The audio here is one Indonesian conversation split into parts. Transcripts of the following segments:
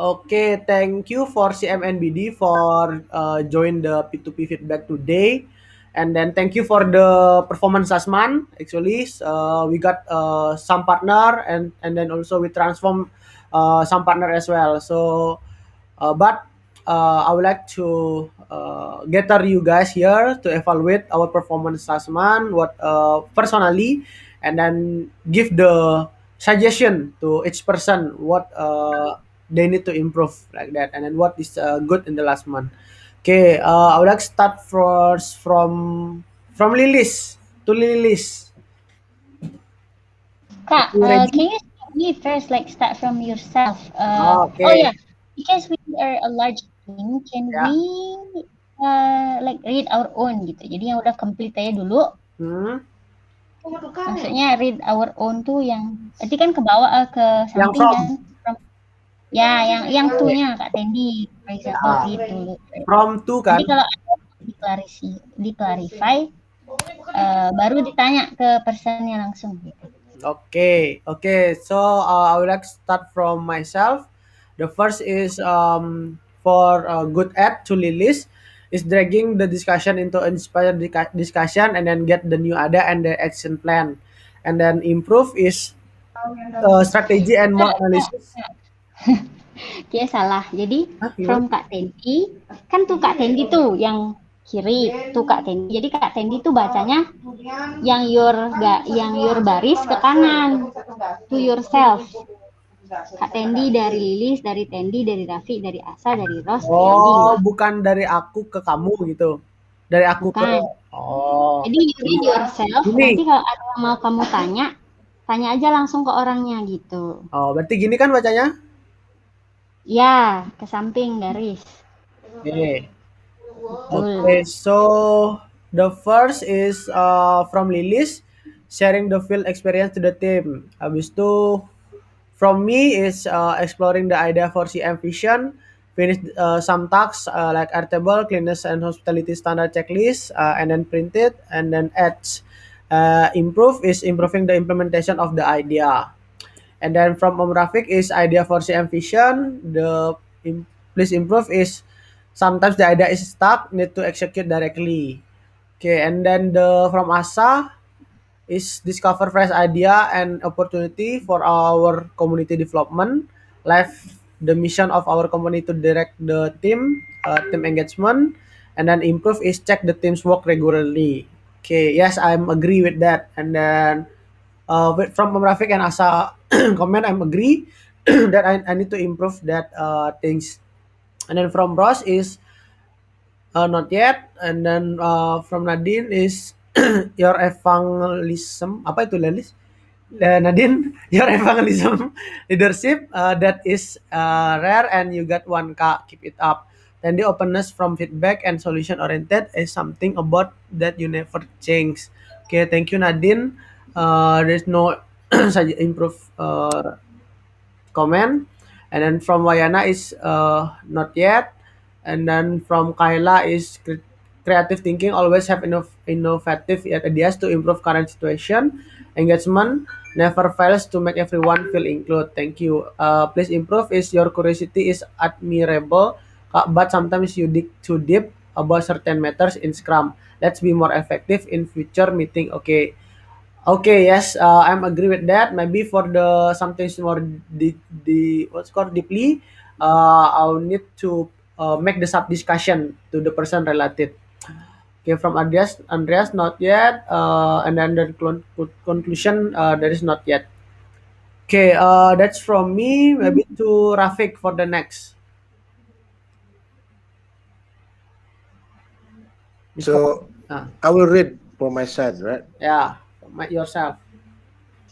Okay, thank you for CMNBD for join the P2P feedback today. And then thank you for the performance assessment. Actually, we got some partner and then also we transform some partner as well. So, but I would like to gather you guys here to evaluate our performance assessment, what personally, and then give the suggestion to each person what they need to improve like that, and then what is good in the last month. Okay, I would like to start first from Lilis to Lilis. Kak, You ready? can you start me first, like start from yourself? Oh Okay. yeah, because we are a large team, can we Ya. like read our own gitu. Jadi yang udah complete aja dulu. Hmm. Maksudnya read our own tuh yang tadi kan ke bawah ke Yang samping kan? from. From, ya, yang Oke. tuh-nya Kak Tendi, for example Ya. read dulu. From two Jadi kan. kalau ada diklarify, baru ditanya ke personnya langsung gitu. Okay, okay. So I would like to start from myself. The first is for good at to Lilis is dragging the discussion into inspired discussion and then get the new ada and the action plan, and then improve is strategy and more Kak, analysis. dia salah. Jadi Hah, from gimana? Kak Tendi, kan tuh Kak Tendi tuh yang kiri, tuh Kak Tendi. Jadi Kak Tendi tuh bacanya yang your baris ke kanan, to yourself. Kak Tendi dari Lilis, dari Tendi, dari Raffi, dari Asa, dari Ros, Kak Tendi Oh, gitu. bukan dari aku ke kamu gitu. Dari aku ke. Bukan. Oh, Jadi you read yourself, nanti gini. kalau ada yang mau kamu tanya, tanya aja langsung ke orangnya gitu. Oh, berarti gini kan bacanya? Ya, ke samping garis. Oke. Betul. Okay, so the first is from Lilis, sharing the field experience to the team. Habis itu from me is exploring the idea for CM Vision, finish some tasks like Airtable, cleanliness and hospitality standard checklist, and then print it, and then ads. Improve is improving the implementation of the idea. And then from Om Rafiq is idea for CM Vision. Please improve is sometimes the idea is stuck, need to execute directly. Okay, and then the from Asa is discover fresh idea and opportunity for our community development. Life the mission of our company to direct the team engagement, and then improve is check the team's work regularly. Okay, yes, I'm agree with that. And then from Rafiq and Asa comment, I'm agree that I need to improve that things. And then from Ross is not yet. And then from Nadine is your evangelism. Apa itu Lelis? Nadine, your evangelism leadership that is rare and you got 1K. Keep it up. Then the openness from feedback and solution oriented is something about that you never change. Okay, thank you Nadine. There's no saja improve comment. And then from Wayana is not yet. And then from Kaila is creative thinking always have innovative ideas to improve current situation. Engagement never fails to make everyone feel included. Thank you. Please improve is your curiosity is admirable, but sometimes you dig too deep about certain matters in Scrum. Let's be more effective in future meeting. Okay. Okay, yes, I'm agree with that. Maybe for the something more the what's called deeply, I'll need to make the sub discussion to the person related. Okay, from Andreas not yet, and then the conclusion there is not yet. Okay, that's from me. Maybe to Rafik for the next. Miss call. So I will read for my side, right? Yeah, yourself.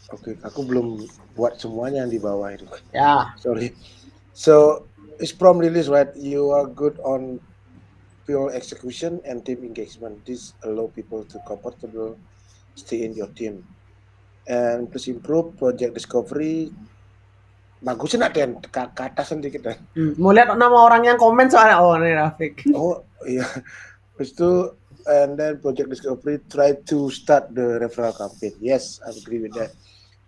Oke, aku belum buat semuanya yang di bawah itu. Yeah. Sorry. So it's from release, right? You are good on field execution and team engagement. This allow people to comfortable stay in your team. And please improve project discovery. Bagusin ada yang ke atas sedikit kan? Mau lihat nama orang yang komen soalnya. Oh, ini Rafik. Oh iya. Terus itu and then project discovery try to start the referral campaign. Yes, I agree with that.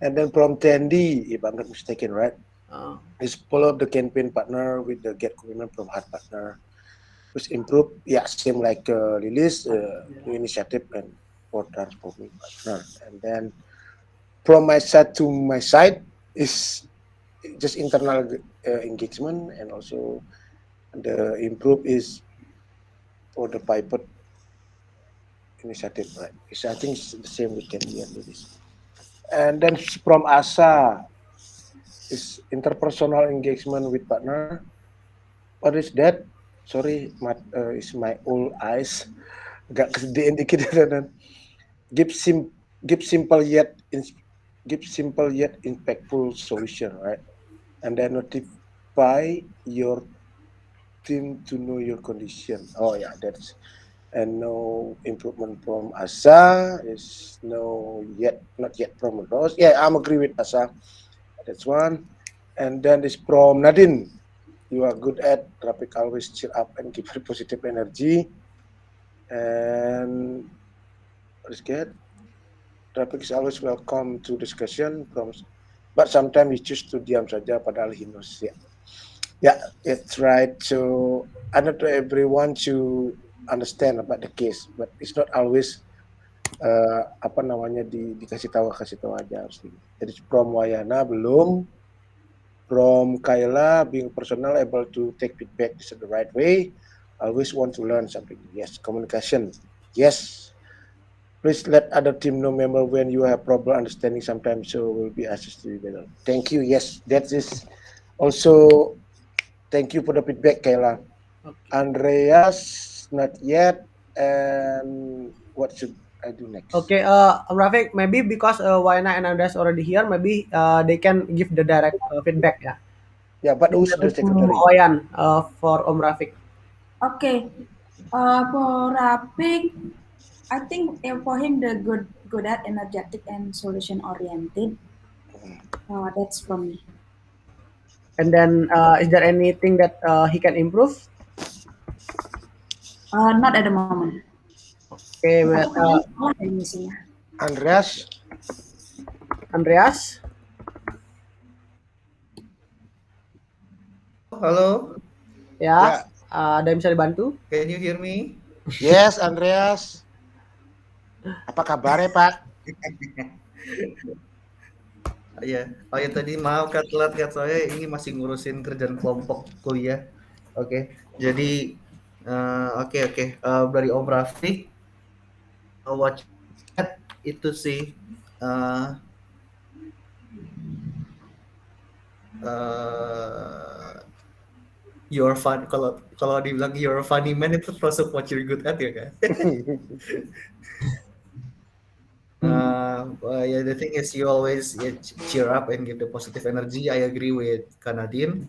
And then from Tandy, if I'm not mistaken, right? is follow the campaign partner with the get commitment from hard partner. Which improve, yeah, same like release new initiative and for transforming partner. And then from my side to my side is just internal engagement, and also the improve is for the pivot initiative, right? So I think it's the same with Candy and release. And then from ASA is interpersonal engagement with partner. What is that? Sorry, it's my old eyes. Agak kesedean dikit dan give sim give simple yet give simple yet impactful solution, right? And then notify your team to know your condition. Oh yeah, that's and no improvement from Asa is no yet not yet from Rose. Yeah, I'm agree with Asa. That's one. And then this from Nadine. You are good at traffic, always cheer up and keep positive energy. And what is good? Traffic is always welcome to discussion from, but sometimes he choose to diam saja padahal he knows. Yeah, it's right. So I not everyone to understand about the case, but it's not always apa namanya dikasih tahu aja harus. Jadi from Wayana belum, from Kayla being personal able to take feedback is the right way. Always want to learn something. Yes, communication. Yes. Please let other team know member when you have problem understanding sometimes, so will be assisted better. Thank you. Yes, that is also thank you for the feedback, Kayla. Okay. Andreas, not yet. And what should I do next? Okay, Rafiq, maybe because Waina and Andreas already here, maybe they can give the direct feedback ya. Yeah, but who's the secretary? Wayan for Om Rafiq. Okay. For Rafiq, I think for him the good at energetic and solution oriented. That's from me. And then is there anything that he can improve? Not at the moment. Okay, but, Andreas. Andreas. Halo. Ya, ada yang bisa dibantu? Can you hear me? Yes, Andreas. Apa kabarnya, Pak? Ya, oh ya tadi maaf Kak telat Kak, saya ini masih ngurusin kerjaan kelompok kuliah. Oke. Jadi oke. Dari Om Rafiq watch itu sih you're fun, kalau dibilang you're a funny man itu termasuk what you're good at ya kan. Yeah, the thing is you always cheer up and give the positive energy. I agree with Kanadin.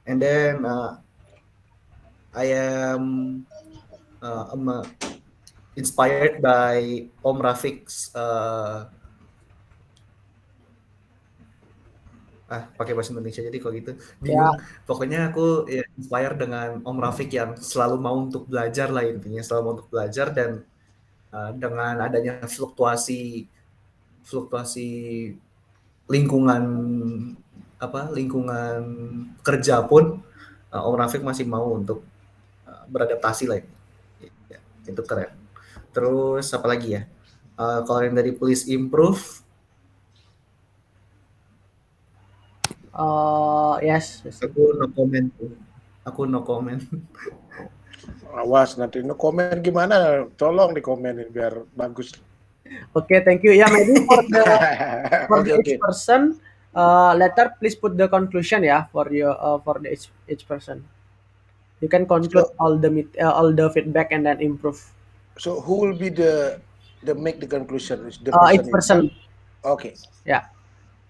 And then I am inspired by Om Rafiq's pakai bahasa Indonesia jadi kalau gitu bingung. Pokoknya aku inspired dengan Om Rafiq yang selalu mau untuk belajar lah, intinya selalu mau untuk belajar. Dan dengan adanya fluktuasi lingkungan kerja pun Om Rafiq masih mau untuk beradaptasi lah. Ya, itu keren. Terus apa lagi ya? Kalau yang dari please improve. Yes. Aku no comment. Awas nanti no comment gimana? Tolong dikomenin biar bagus. Okay, thank you. Yeah, maybe for each person, later please put the conclusion for each person. You can conclude all the feedback and then improve. So who will be the make the conclusion? Is the each person. Okay. Yeah.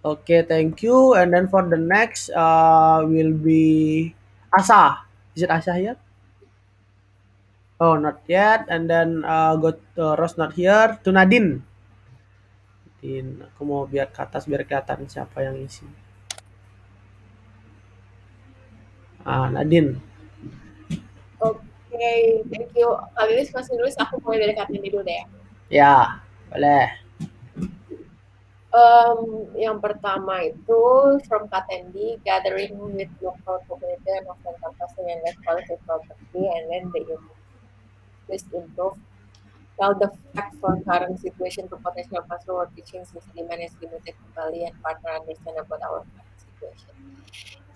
Okay, thank you. And then for the next will be Asa. Is it Asa here? Oh, not yet. And then go to Rose, not here. To Nadine. Aku mau biar ke atas biar kelihatan siapa yang isi. Nadine. Oke, thank you. Lilis masih nulis, aku mulai dari Kartini dulu deh. Ya, boleh. Yang pertama itu from Katendi, gathering with local community and offline campusing and less quality property, and then the please improve. Tell the fact for current situation to potential classroom or teaching since demand is limited kembali and partner understand about our current situation.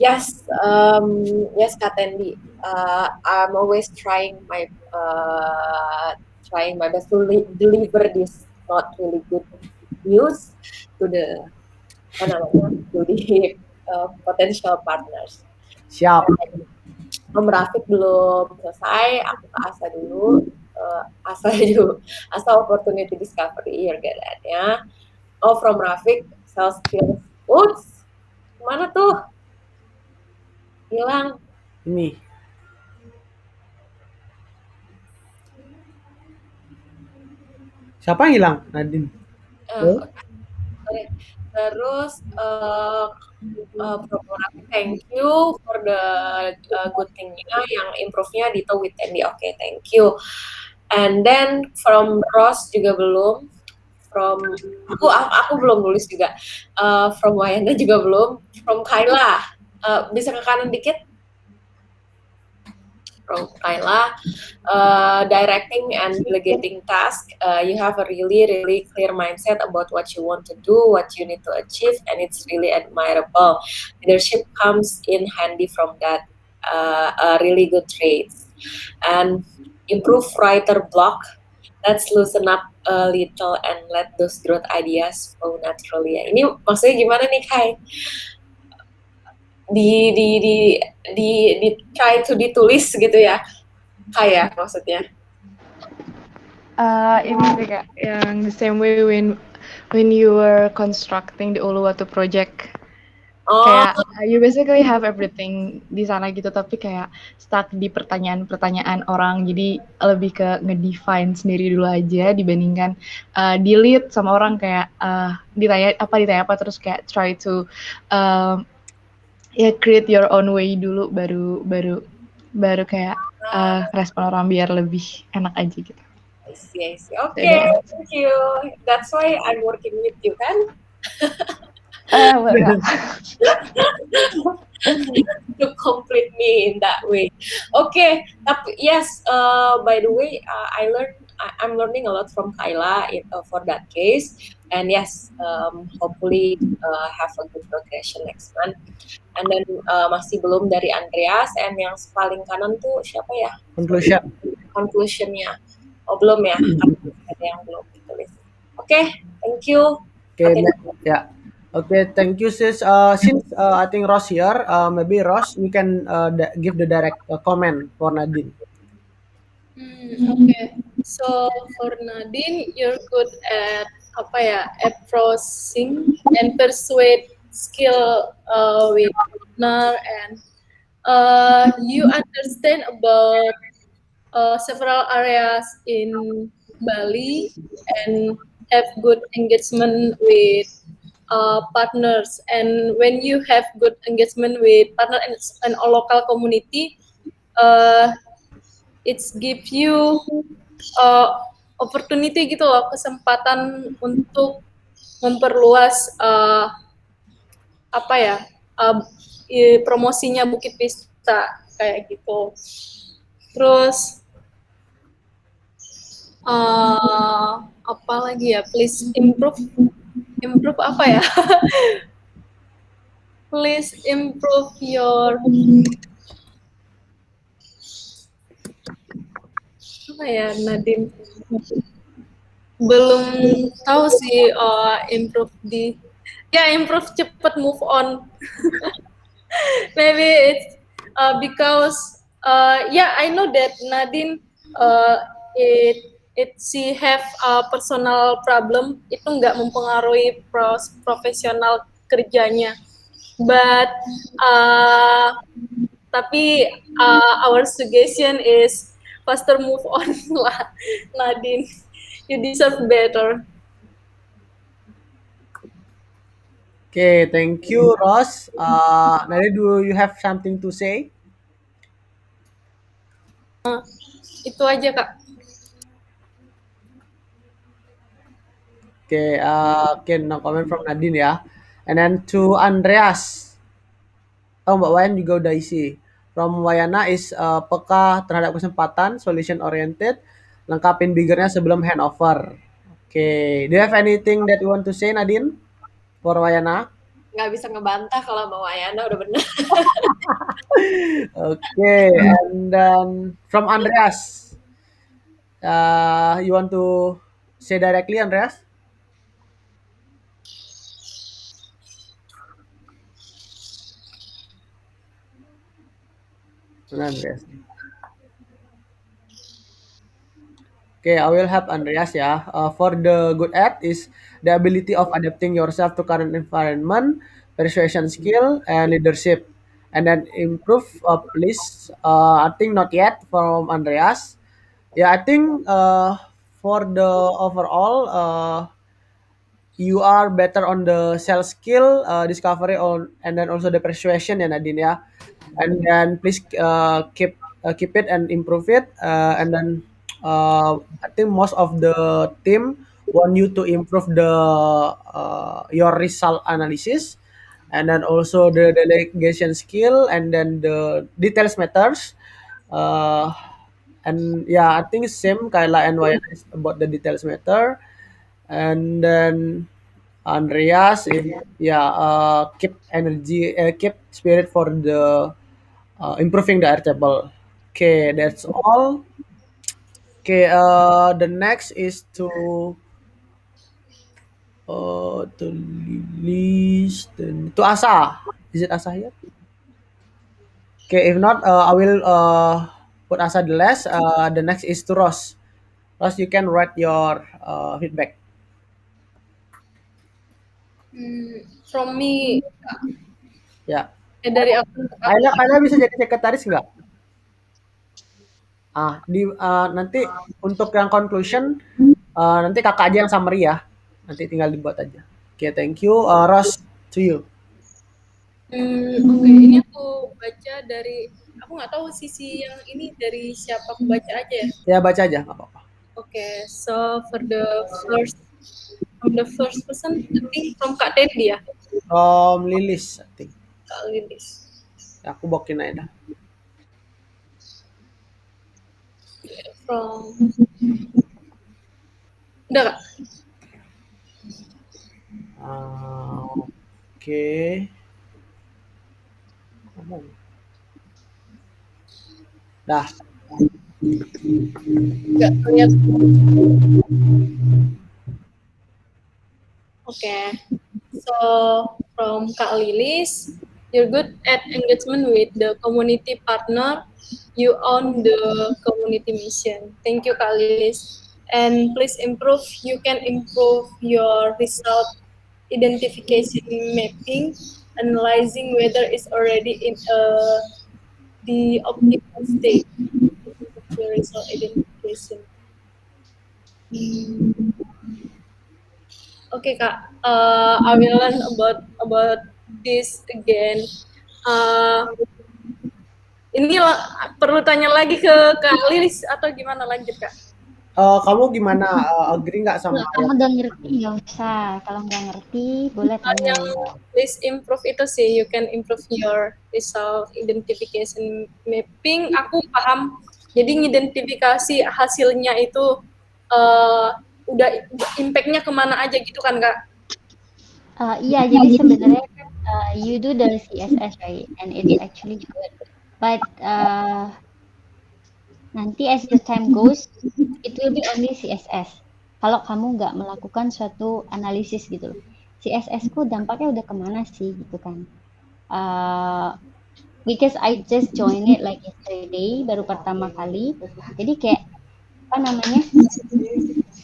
Yes, yes, Katendi. I'm always trying my best to deliver this not really good news to the potential partners. Siap. Om Rafiq belum selesai, aku ke Asa dulu. Asa dulu. Asa opportunity discovery, you're good at ya. Oh, from Rafiq, sales skills. Ups, mana tuh? Hilang. Ini. Siapa yang hilang? Nadine. Sorry. Terus from Rafiq, thank you for the good thingnya, yang improve-nya Dito with Andy. Oke, thank you. And then from Ross juga belum. From aku belum nulis juga. From Wayanda juga belum. From Kyla, bisa ke kanan dikit. From Kyla, directing and delegating task. You have a really clear mindset about what you want to do, what you need to achieve, and it's really admirable. Leadership comes in handy from that. Really good traits. And improve writer block. Let's loosen up a little and let those growth ideas flow naturally. Ya. Ini maksudnya gimana nih, Kai? Di try to ditulis gitu ya, Kai ya maksudnya. Ini sih Kak, yang the same way when you were constructing the Uluwatu project. Kayak you basically have everything di sana gitu, tapi kayak stuck di pertanyaan-pertanyaan orang, jadi lebih ke ngedefine sendiri dulu aja dibandingkan di-lead sama orang kayak ditanya apa terus kayak try to create your own way dulu baru kayak respon orang biar lebih enak aja gitu. I see. Okay, thank you. That's why I'm working with you kan? To complete me in that way. Okay, yes. By the way, I'm learning a lot from Kyla for that case, and yes, hopefully have a good progression next month. And then masih belum dari Andreas, and yang paling kanan tuh siapa ya? Conclusionnya. Oh belum ya? Ada yang belum ditulis. Okay, thank you. Okay, yeah. Okay, thank you, sis. Since I think Ross here, maybe Ross, you can give the direct comment for Nadine. Okay, so for Nadine, you're good at approaching and persuade skill with partner, and you understand about several areas in Bali and have good engagement with partners. And when you have good engagement with partner and a local community, it's give you opportunity gitu loh, kesempatan untuk memperluas promosinya Bukit Vista kayak gitu. Terus apa lagi ya? Please improve apa ya? Please improve your Nadine. Belum tahu sih improve cepet move on. Maybe it's because I know that Nadine she have a personal problem, itu nggak mempengaruhi profesional kerjanya, but tapi our suggestion is faster move on lah, Nadine. You deserve better. Okay, thank you, Ross. Nadine, do you have something to say? Itu aja, Kak. Okay, no comment from Nadine ya. And then to Andreas. Oh, Mbak Wayan juga udah isi. From Wayana is peka terhadap kesempatan, solution oriented, lengkapin biggernya sebelum handover. Okay, do you have anything that you want to say, Nadine, for Wayana? Nggak bisa ngebantah kalau Mbak Wayana udah benar. Okay, and then from Andreas, you want to say directly, Andreas? Andreas. Okay, I will help Andreas ya. For the good at is the ability of adapting yourself to current environment, persuasion skill, and leadership. And then improve, please. I think not yet from Andreas. Yeah, I think for the overall, you are better on the sales skill, discovery on, and then also the persuasion ya Nadine ya. And then please keep it and improve it. And then I think most of the team want you to improve the your result analysis, and then also the delegation skill, and then the details matters. Uh, and yeah, I think same Kyla and Wayana is about the details matter. And then Andreas, yeah, keep energy, keep spirit for the improving the air table. Okay, that's all. Okay, the next is to list to Asa. Is it Asa here? Okay, if not, I will put Asa the last. The next is to Ross. Ross, you can write your feedback. From me, Ya, dari aku. Kayla bisa jadi sekretaris nggak? Nanti untuk yang conclusion, nanti kakak aja yang summary ya. Nanti tinggal dibuat aja. Oke, thank you. Ross, to you. Oke, ini aku baca dari, aku nggak tahu sisi yang ini dari siapa, aku baca aja ya. Ya, baca aja, nggak apa-apa. Okay, so from the first person, I think from Kak Dendi ya. From Lilis, I think. Kak Lilis. Ya, aku bokin aja dah. From udah Kak. Oke. Dah. Nggak terlihat. Okay, so from Kak Lilis, you're good at engagement with the community partner. You own the community mission. Thank you, Kak Lilis. And please improve. You can improve your result identification mapping, analyzing whether it's already in the optimal state. The result identification. Okay, Kak. I will learn about this again. Ini perlu tanya lagi ke Kak Lilis atau gimana, lanjut Kak? Kamu gimana? Agree nggak sama? Kamu udah ngerti nggak usah. Kalau nggak ngerti boleh tanya. Yang please improve itu sih, you can improve your result identification mapping. Aku paham. Jadi ngidentifikasi hasilnya itu udah impact-nya kemana aja gitu kan Kak? Iya, jadi sebenarnya you do the CSS right, and it's actually good. But nanti as the time goes, it will be only CSS. Kalau kamu nggak melakukan suatu analisis gitu loh. CSS-ku dampaknya udah kemana sih gitu kan. Because I just joined it like yesterday, baru pertama kali. Jadi kayak, apa namanya,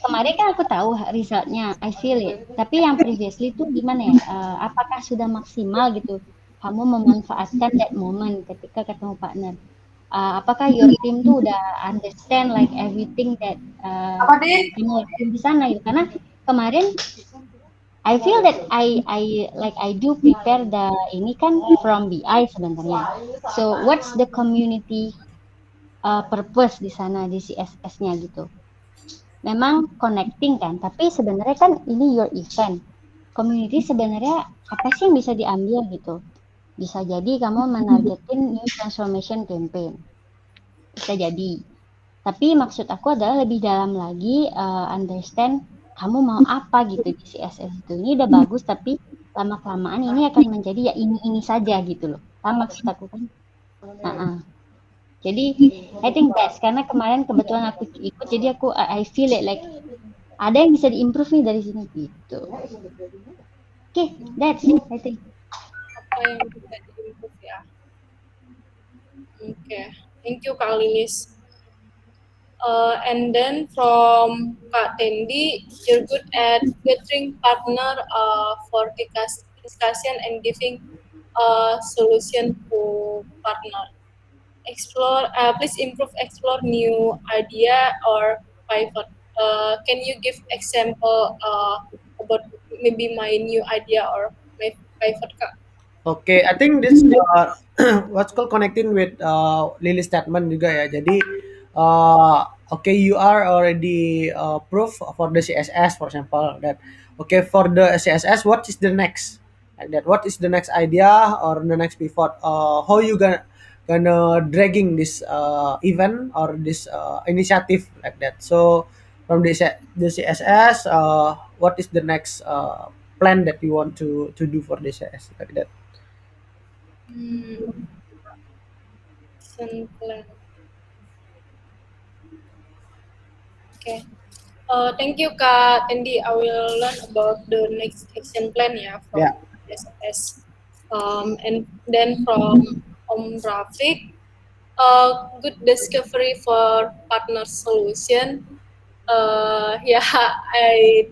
kemarin kan aku tahu resultnya, I feel it. Tapi yang previously tuh gimana ya, apakah sudah maksimal gitu kamu memanfaatkan that moment ketika ketemu partner. Apakah your team tuh udah understand like everything that kamu lakuin di sana gitu. Karena kemarin I feel that I do prepare the ini kan from BI sebenarnya. So what's the community purpose di sana di CSS-nya gitu. memang connecting kan, tapi sebenarnya kan ini your event. Community sebenarnya apa sih yang bisa diambil gitu? Bisa jadi kamu menargetin new transformation campaign. Bisa jadi. Tapi maksud aku adalah lebih dalam lagi understand kamu mau apa gitu di CSS itu. Ini udah bagus tapi lama-kelamaan ini akan menjadi ya ini saja gitu loh. Paham maksud aku kan? Jadi I think that's karena kemarin kebetulan aku ikut jadi aku I feel it like ada yang bisa diimprove nih dari sini gitu. Oke, that's it I think. Apa yang bisa diimprove ya? Oke, thank you Kak Lilis. And then from Kak Tendi, you're good at gathering partner for discussion and giving a solution to partner. Please explore new idea or pivot. Can you give example about maybe my new idea or my pivot, Kak? Okay, I think this what's called connecting with Lily's statement juga ya. Jadi okay, you are already proof for the CSS, for example, that okay for the CSS, what is the next? Like that, what is the next idea or the next pivot? How you gonna dragging this event or this initiative like that? So from the CSS, what is the next plan that you want to do for the CSS like that? Action plan. Okay. Thank you, Kak Tendi. I will learn about the next action plan from SSS. And then from Om Rafiq, good discovery for partner solution. I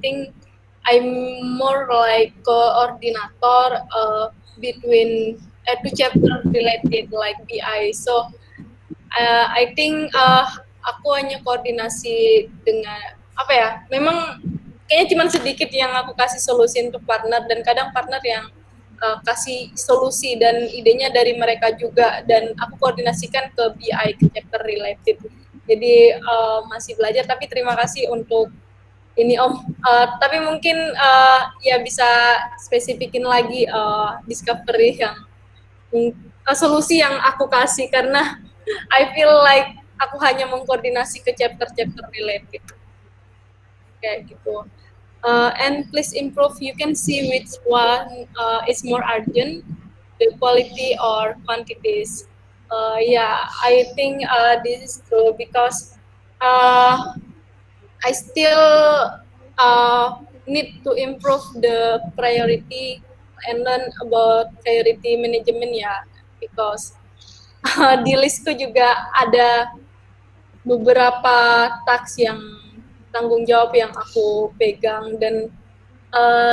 think I'm more like coordinator between two chapter related like BI. So I think aku hanya koordinasi dengan apa ya? Memang kayaknya cuma sedikit yang aku kasih solusi untuk partner dan kadang partner yang kasih solusi dan idenya dari mereka juga dan aku koordinasikan ke BI ke chapter related. Jadi masih belajar tapi terima kasih untuk ini Om. Tapi mungkin ya bisa spesifikin lagi discovery yang solusi yang aku kasih karena I feel like aku hanya mengkoordinasi ke chapter-chapter related. Kayak gitu. And please improve. You can see which one is more urgent, the quality or quantities. I think this is true because I still need to improve the priority and learn about priority management because di listku juga ada beberapa task yang tanggung jawab yang aku pegang dan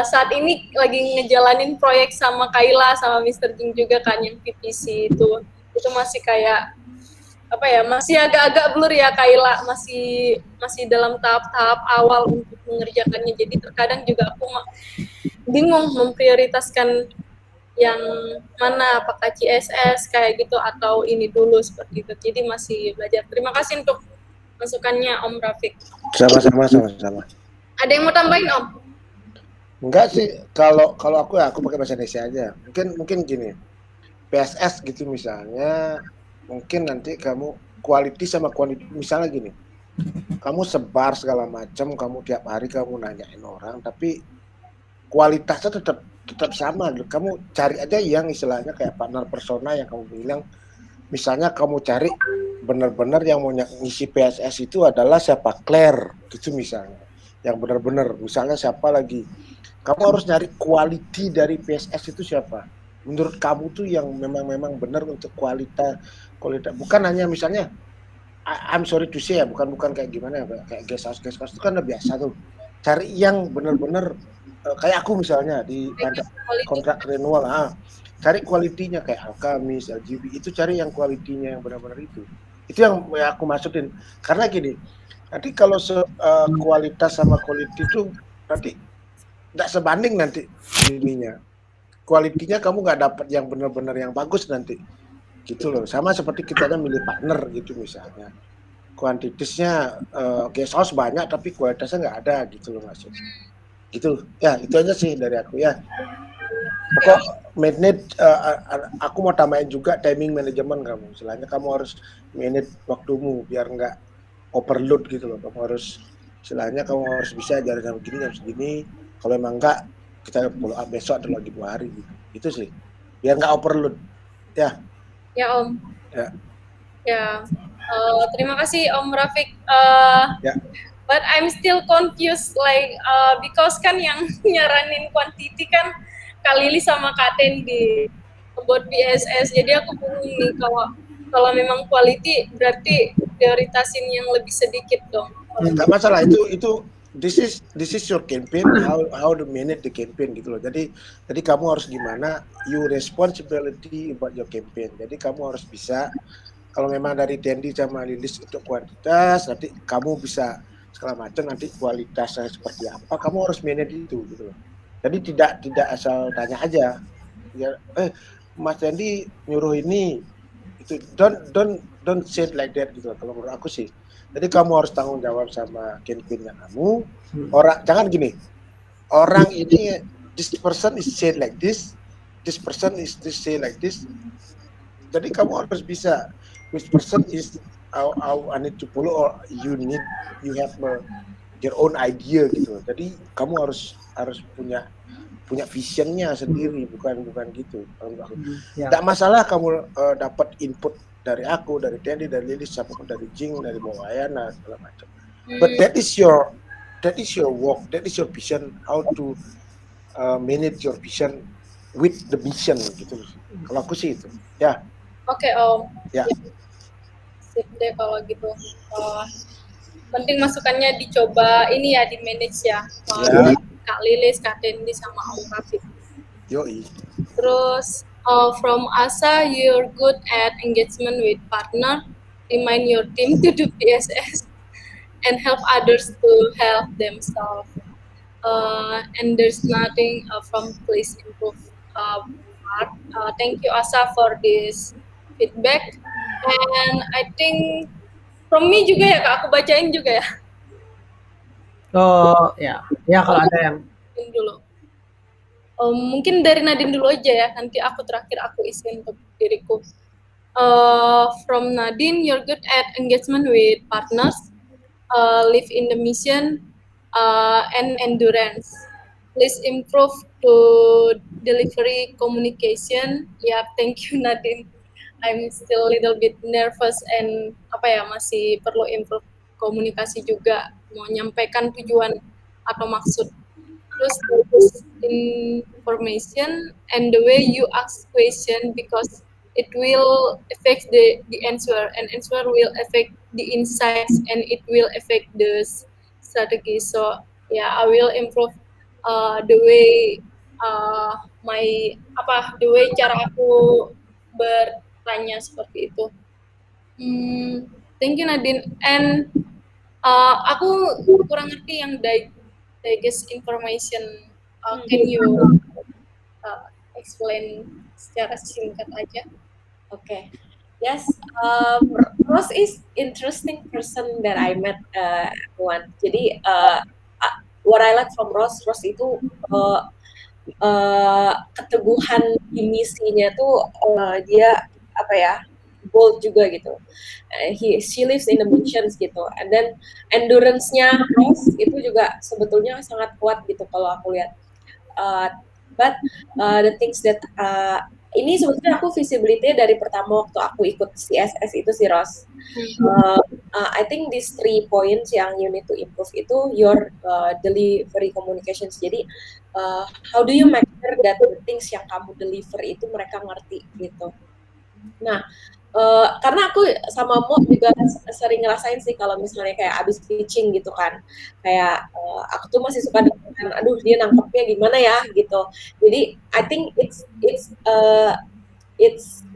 saat ini lagi ngejalanin proyek sama Kayla sama Mr. Jing juga kan yang PPC itu masih kayak apa ya masih agak-agak blur ya Kayla masih dalam tahap-tahap awal untuk mengerjakannya jadi terkadang juga aku bingung memprioritaskan yang mana apakah CSS kayak gitu atau ini dulu seperti itu jadi masih belajar. Terima kasih untuk masukannya Om Rafiq. Sama-sama. Ada yang mau tambahin Om? Enggak sih, kalau aku pakai bahasa Indonesia aja. Mungkin gini, PSS gitu misalnya, mungkin nanti kamu quality sama quantity misalnya gini, kamu sebar segala macam, kamu tiap hari kamu nanyain orang, tapi kualitasnya tetap sama. Kamu cari aja yang istilahnya kayak partner persona yang kamu bilang. Misalnya kamu cari benar-benar yang mau ngisi PSS itu adalah siapa Claire gitu misalnya. Yang benar-benar misalnya siapa lagi. Kamu harus nyari quality dari PSS itu siapa. Menurut kamu tuh yang memang benar untuk kualitas bukan hanya misalnya I'm sorry to say ya, bukan kayak gimana ya, kayak guest house itu kan udah biasa tuh. Cari yang benar-benar kayak aku misalnya di kontrak renewal, cari kualitinya kayak Alkamis, LGB itu cari yang kualitinya yang benar-benar itu yang aku maksudin karena gini nanti kalau kualitas sama quality itu nanti nggak sebanding nanti ininya kualitinya kamu nggak dapat yang benar-benar yang bagus nanti gitu loh sama seperti kita milih partner gitu misalnya kuantitasnya guest house banyak tapi kualitasnya nggak ada gitu loh maksud. Gitu ya, itu aja sih dari aku ya. Pokok manage, aku mau tambahin juga timing manajemen kamu. Istilahnya kamu harus manage waktumu biar nggak overload gitu loh. Kamu harus istilahnya kamu harus bisa jam segini. Kalau emang enggak, kita follow up besok atau lagi 2 hari gitu. Itu sih. Biar nggak overload. Ya. Ya Om. Ya. Ya. Terima kasih Om Rafiq. Ya. But I'm still confused like because kan yang nyaranin quantity kan Kak Lili sama Kak Tendi buat BSS. Jadi aku bingung nih kalau memang quality berarti prioritasin yang lebih sedikit dong. Nggak masalah itu this is your campaign, how to manage the campaign gitu loh. Jadi kamu harus gimana, you responsibility about your campaign. Jadi kamu harus bisa, kalau memang dari Tendi sama Lilis untuk kuantitas, nanti kamu bisa segala macam, nanti kualitasnya seperti apa, kamu harus manage itu gitu loh. Jadi tidak asal tanya aja. Ya, Mas Tendi nyuruh ini, itu don't say it like that gitu loh, kalau menurut aku sih. Jadi kamu harus tanggung jawab sama campaignnya kamu. Orang jangan gini. Orang ini this person is said like this person is say like this. Jadi kamu harus bisa which person is how I need to follow or you have your own idea gitu. Jadi kamu harus punya visionnya sendiri, bukan gitu. Tidak masalah kamu dapat input dari aku, dari Tendi, dari Lilis, siapapun, dari Jing, dari Mawayana, segala macam. But that is your work, that is your vision, how to manage your vision with the mission gitu. Kalau aku sih itu, ya. Oke Om. Ya. Sip deh kalau gitu. Penting masukannya dicoba ini ya, di manage ya. Kak Lilis, Kak Tendi, sama Om Rafiq. Yoi. Terus from Asa, you're good at engagement with partner. Remind your team to do PSS and help others to help themselves. And there's nothing from please improve part. Thank you Asa for this feedback. And I think from me juga ya Kak, aku bacain juga ya. Oh ya kalau ada yang dulu. Mungkin dari Nadine dulu aja ya, nanti aku terakhir aku isi untuk diriku. From Nadine, you're good at engagement with partners, live in the mission, and endurance. Please improve to delivery communication. Yeah, thank you Nadine. I'm still a little bit nervous and masih perlu improve komunikasi juga, mau nyampaikan tujuan atau maksud. Terus information and the way you ask question, because it will affect the answer, and answer will affect the insights, and it will affect the strategy. So I will improve the way the way cara aku bertanya seperti itu. Thank you Nadine. And aku kurang ngerti yang digest information. Can you explain secara singkat aja? Okay. Yes, Rose is interesting person that I met one. Jadi what I like from Rose itu keteguhan di misinya tuh dia bold juga gitu. She lives in the missions gitu. And then endurance-nya Rose itu juga sebetulnya sangat kuat gitu kalau aku lihat. But the things that ini sebetulnya aku visibility dari pertama waktu aku ikut CSS itu si Rose. I think these 3 points yang you need to improve itu your delivery communications. Jadi how do you make sure that the things yang kamu deliver itu mereka ngerti gitu. Nah, karena aku sama Mo juga sering ngerasain sih kalau misalnya kayak abis pitching gitu kan, kayak aku tuh masih suka dengan, aduh dia nangkepnya gimana ya gitu. Jadi I think it's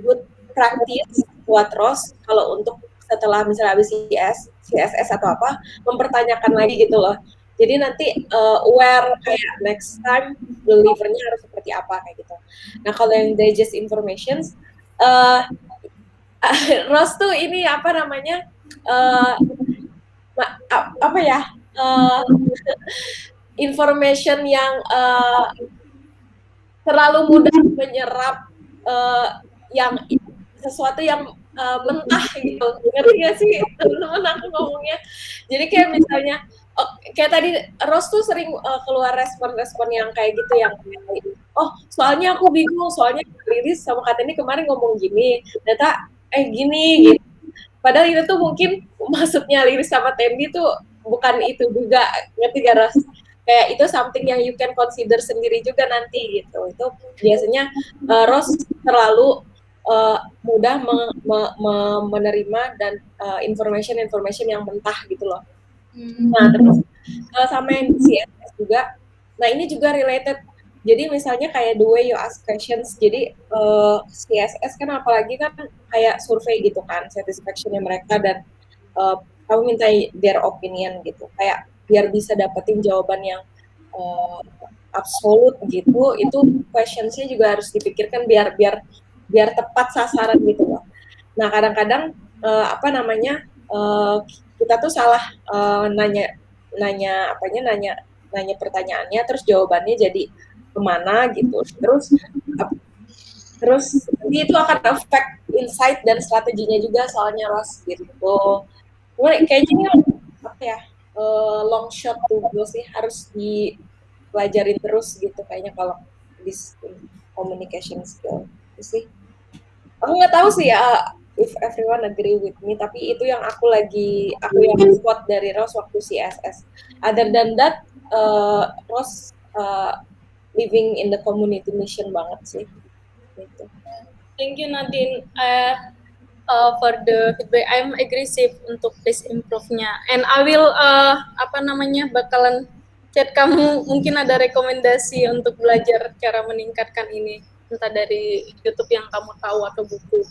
good practice buat Rose kalau untuk setelah misalnya abis CSS atau apa, mempertanyakan lagi gitu loh. Jadi nanti aware kayak next time delivernya harus seperti apa kayak gitu. Nah kalau yang digest informations, Rose tuh ini apa ya, information yang terlalu mudah menyerap yang sesuatu yang mentah gitu, ngerti gak sih teman-teman aku ngomongnya? Jadi kayak misalnya, kayak tadi Rose tuh sering keluar respon-respon yang kayak gitu, yang oh soalnya aku bingung, soalnya Lilis sama Kak Teni kemarin ngomong gini, ternyata gini gitu. Padahal itu tuh mungkin maksudnya Lilis sama Tendi tuh bukan itu juga, ngerti gak Ros? Kayak itu something yang you can consider sendiri juga nanti gitu. Itu biasanya Ros terlalu mudah menerima dan information yang mentah gitu loh. Nah terus sama yang CSS juga. Nah ini juga related. Jadi misalnya kayak the way you ask questions. Jadi CSS kan apalagi kan kayak survei gitu kan, satisfactionnya mereka, dan kamu minta their opinion gitu. Kayak biar bisa dapetin jawaban yang absolut gitu. Itu questionsnya juga harus dipikirkan biar tepat sasaran gitu loh. Nah kadang-kadang kita tuh salah nanya pertanyaannya, terus jawabannya jadi kemana gitu. Terus nanti itu akan affect insight dan strateginya juga soalnya Ros gitu. Kayaknya apa ya, long shot tuh sih harus dipelajarin terus gitu kayaknya kalau this communication skill itu sih. Aku nggak tahu sih if everyone agree with me, tapi itu yang aku yang spot dari Rose waktu CSS. Other than that, Rose living in the community mission banget sih. Gitu. Thank you Nadine for the feedback. I'm aggressive untuk please improve-nya. And I will bakalan chat kamu, mungkin ada rekomendasi untuk belajar cara meningkatkan ini, entah dari YouTube yang kamu tahu atau buku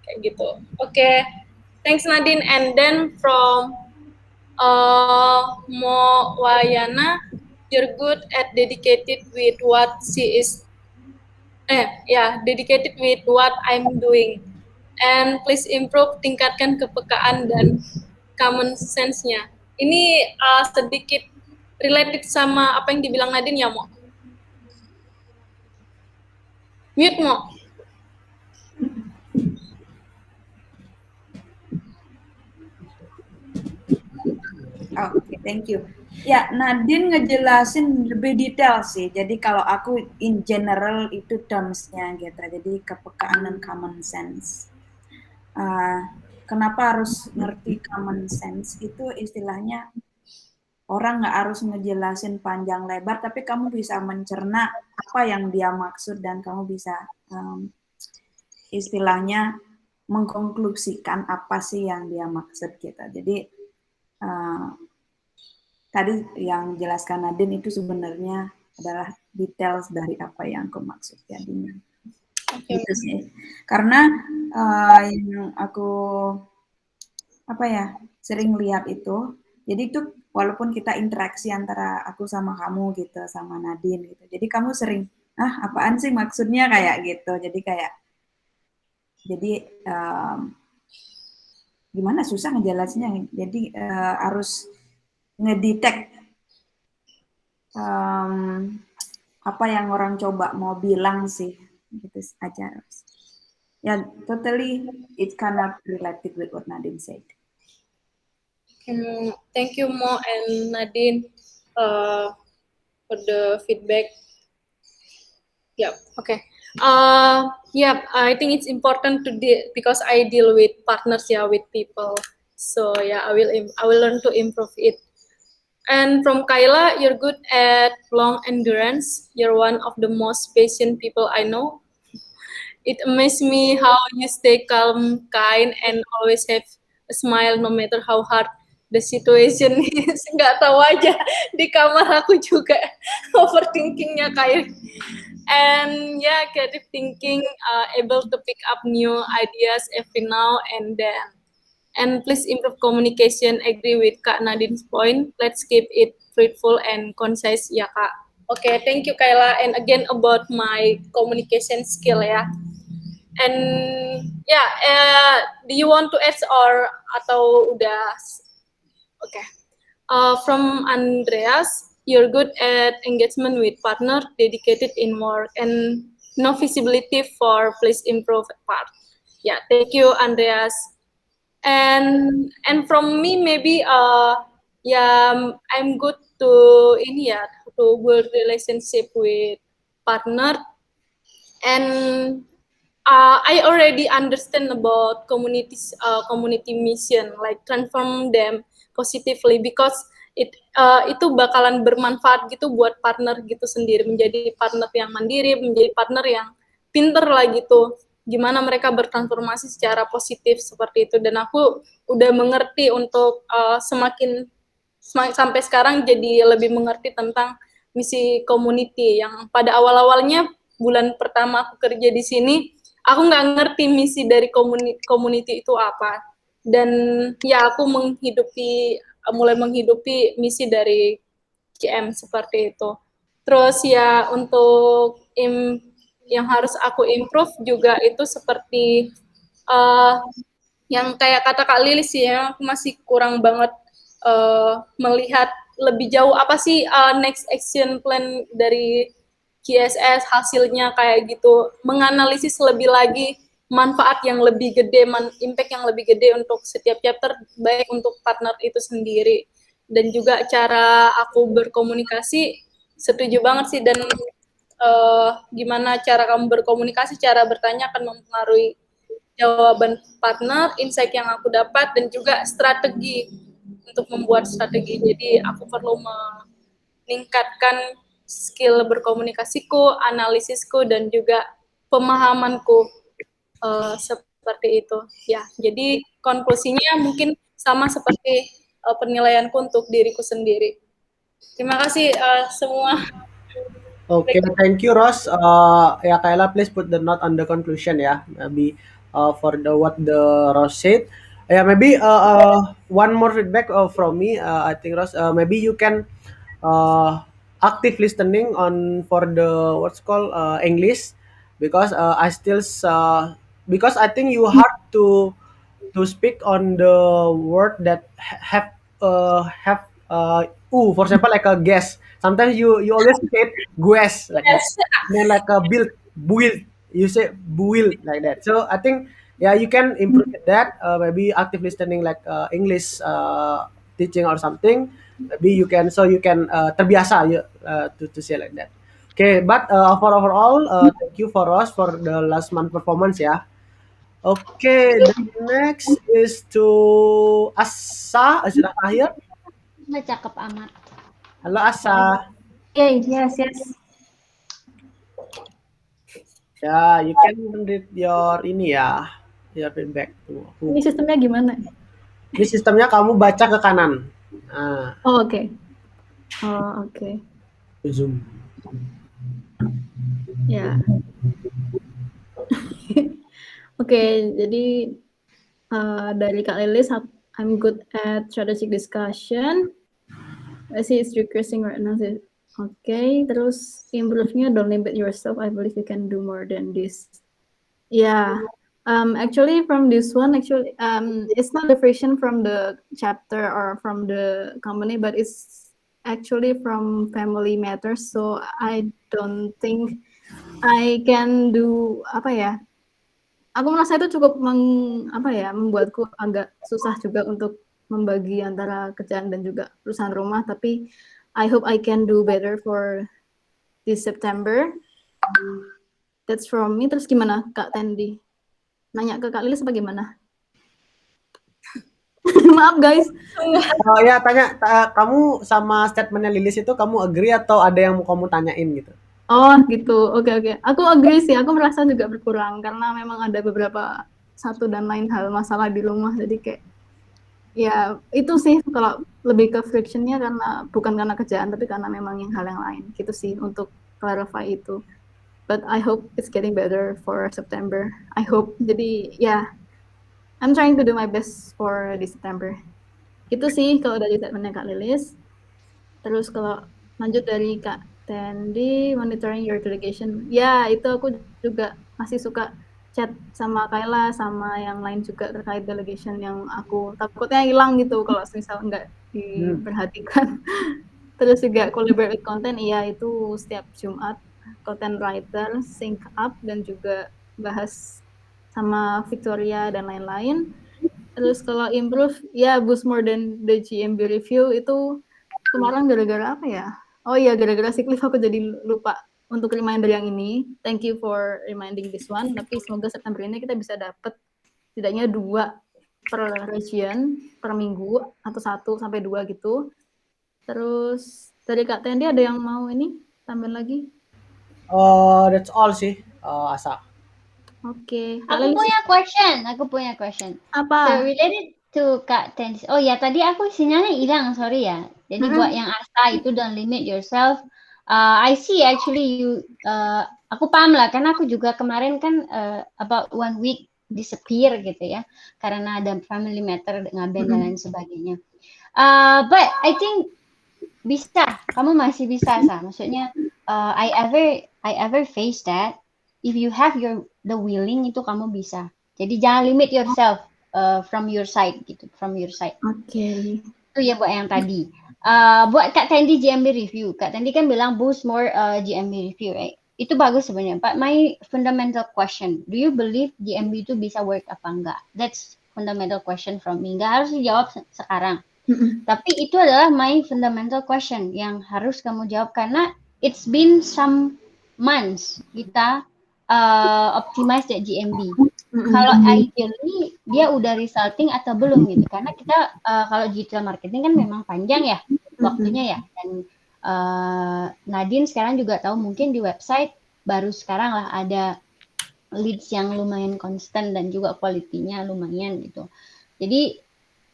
kayak gitu. Oke. Thanks Nadine. And then from Mo Wayana, you're good at dedicated with what she is dedicated with what I'm doing, and please improve, tingkatkan kepekaan dan common sense-nya. Ini sedikit related sama apa yang dibilang Nadine ya, Mo? Mute, Mo. Oke, thank you. Ya, Nadine ngejelasin lebih detail sih. Jadi kalau aku in general itu terms-nya gitu. Jadi kepekaan dan common sense. Kenapa harus ngerti common sense? Itu istilahnya orang nggak harus ngejelasin panjang lebar, tapi kamu bisa mencerna apa yang dia maksud dan kamu bisa istilahnya mengkonklusikan apa sih yang dia maksud gitu. Jadi tadi yang jelaskan Nadine itu sebenarnya adalah details dari apa yang aku maksud jadinya. Gitu sih. Karena yang aku sering lihat itu, jadi itu walaupun kita interaksi antara aku sama kamu gitu, sama Nadine gitu. Jadi kamu sering, apaan sih maksudnya kayak gitu. Jadi gimana susah ngejelasinnya. Jadi harus ngedetect apa yang orang coba mau bilang sih, gitu aja. Ya, totally it's kind of related with what Nadine said. Thank you Mo and Nadine for the feedback. Yeah, okay. I think it's important because I deal with partners, with people. So I will learn to improve it. And from Kayla, you're good at long endurance. You're one of the most patient people I know. It amazes me how you stay calm, kind, and always have a smile no matter how hard the situation is. Nggak tahu aja, di kamar aku juga overthinkingnya kayak. And creative thinking, able to pick up new ideas every now and then. And please improve communication. Agree with Kak Nadine's point. Let's keep it fruitful and concise, ya Kak. Okay, thank you Kayla. And again about my communication skill ya. And yeah, do you want to add or atau udah? Okay. From Andreas, you're good at engagement with partner, dedicated in work, and no visibility for please improve part. Yeah, thank you, Andreas. And from me maybe yeah, I'm good to ini ya, to build relationship with partner, and I already understand about community mission, like transform them positively, because itu bakalan bermanfaat gitu buat partner gitu sendiri, menjadi partner yang mandiri, menjadi partner yang pinter lah gitu, gimana mereka bertransformasi secara positif seperti itu. Dan aku udah mengerti untuk semakin sampai sekarang jadi lebih mengerti tentang misi community, yang pada awal-awalnya bulan pertama aku kerja di sini, aku nggak ngerti misi dari community itu apa. Dan ya aku mulai menghidupi misi dari CM seperti itu. Terus ya untuk yang harus aku improve juga itu seperti yang kayak kata Kak Lilis sih, ya aku masih kurang banget melihat lebih jauh apa sih next action plan dari GSS, hasilnya kayak gitu, menganalisis lebih lagi manfaat yang lebih gede, impact yang lebih gede untuk setiap chapter, baik untuk partner itu sendiri, dan juga cara aku berkomunikasi, setuju banget sih. Dan gimana cara kamu berkomunikasi, cara bertanya akan mempengaruhi jawaban partner, insight yang aku dapat, dan juga strategi untuk membuat strategi. Jadi aku perlu meningkatkan skill berkomunikasiku, analisisku, dan juga pemahamanku seperti itu. Ya, jadi konklusinya mungkin sama seperti penilaianku untuk diriku sendiri. Terima kasih semua. Okay, thank you, Ross. Yeah, Kayla, please put the note on the conclusion. Yeah, maybe for the what the Ross said. Yeah, maybe one more feedback from me. I think Ross, maybe you can active listening on for the what's called English, because because I think you have to speak on the word that have for example, like a guess. Sometimes you always say guess like that. Yes. And then like a build, you say build like that. So I think, yeah, you can improve that. Maybe active listening, like English teaching or something. Maybe you can, so you can terbiasa to say like that. Okay, but for overall, thank you for us for the last month performance, yeah. Okay, the next is to Asa. Is it Asa here? Nggak cakep amat. Halo Asa. Okay, yes. Ya, you can read your ini ya, your feedback tuh. Ini sistemnya gimana? Ini sistemnya kamu baca ke kanan. Nah, Oh, oke. Oh, oke. zoom. Ya. Oke, jadi dari Kak Lilis, I'm good at strategic discussion. I see it's decreasing right now. Okay, terus improve-nya don't limit yourself. I believe you can do more than this. Yeah. Actually, from this one, it's not the version from the chapter or from the company, but it's actually from Family Matters. So I don't think I can do apa ya? Aku merasa itu cukup membuatku agak susah juga untuk membagi antara kerjaan dan juga urusan rumah. Tapi I hope I can do better for this September. That's from me. Terus gimana Kak Tendi? Nanya ke Kak Lilis apa gimana? Maaf guys. Oh ya, tanya kamu sama statementnya Lilis itu kamu agree atau ada yang mau kamu tanyain gitu? Oh gitu, oke. Aku agree sih, aku merasa juga berkurang karena memang ada beberapa satu dan lain hal masalah di rumah. Jadi kayak ya itu sih, kalau lebih ke frictionnya karena bukan karena kerjaan tapi karena memang hal yang lain gitu sih untuk clarify itu. But I hope it's getting better for September. I hope. Jadi ya, I'm trying to do my best for this September. Itu sih kalau dari statementnya Kak Lilis. Terus kalau lanjut dari Kak Tendi, monitoring your delegation. Ya, itu aku juga masih suka chat sama Kayla sama yang lain juga terkait delegation yang aku takutnya hilang gitu kalau misal nggak diperhatikan. Terus juga collaborate with content, iya itu setiap Jumat content writer sync up dan juga bahas sama Victoria dan lain-lain. Terus kalau improve, ya boost more than the GMB review itu kemarin gara-gara apa ya? Oh iya, gara-gara sick leave aku jadi lupa untuk reminder yang ini. Thank you for reminding this one. Tapi semoga September ini kita bisa dapat setidaknya 2 per region per minggu atau 1 sampai 2 gitu. Terus dari Kak Tendi ada yang mau ini tambahin lagi? That's all sih, Asa. Oke. Aku punya question. Apa? So related to Kak Tendi. Oh ya, tadi aku sinyalnya hilang, sorry ya. Jadi buat yang Asa itu don't limit yourself. I see actually you. Aku paham lah, karena aku juga kemarin kan about 1 week disappear gitu ya, karena ada family matter ngaben dan lain sebagainya. But I think bisa, kamu masih bisa Sa. Maksudnya I ever face that. If you have the willing itu kamu bisa. Jadi jangan limit yourself from your side gitu, from your side. Oke. Itu ya buat yang tadi. Buat Kak Tendi GMB review. Kak Tendi kan bilang boost more GMB review, right? Itu bagus sebenarnya. But my fundamental question, do you believe GMB itu bisa work apa enggak? That's fundamental question from me. Enggak harus dijawab sekarang. Tapi itu adalah my fundamental question yang harus kamu jawab karena it's been some months kita optimize that GMB. Kalau ideally dia udah resulting atau belum gitu, karena kita kalau digital marketing kan memang panjang ya waktunya ya. Dan Nadine sekarang juga tahu mungkin di website baru sekarang lah ada leads yang lumayan konstan dan juga quality-nya lumayan gitu. Jadi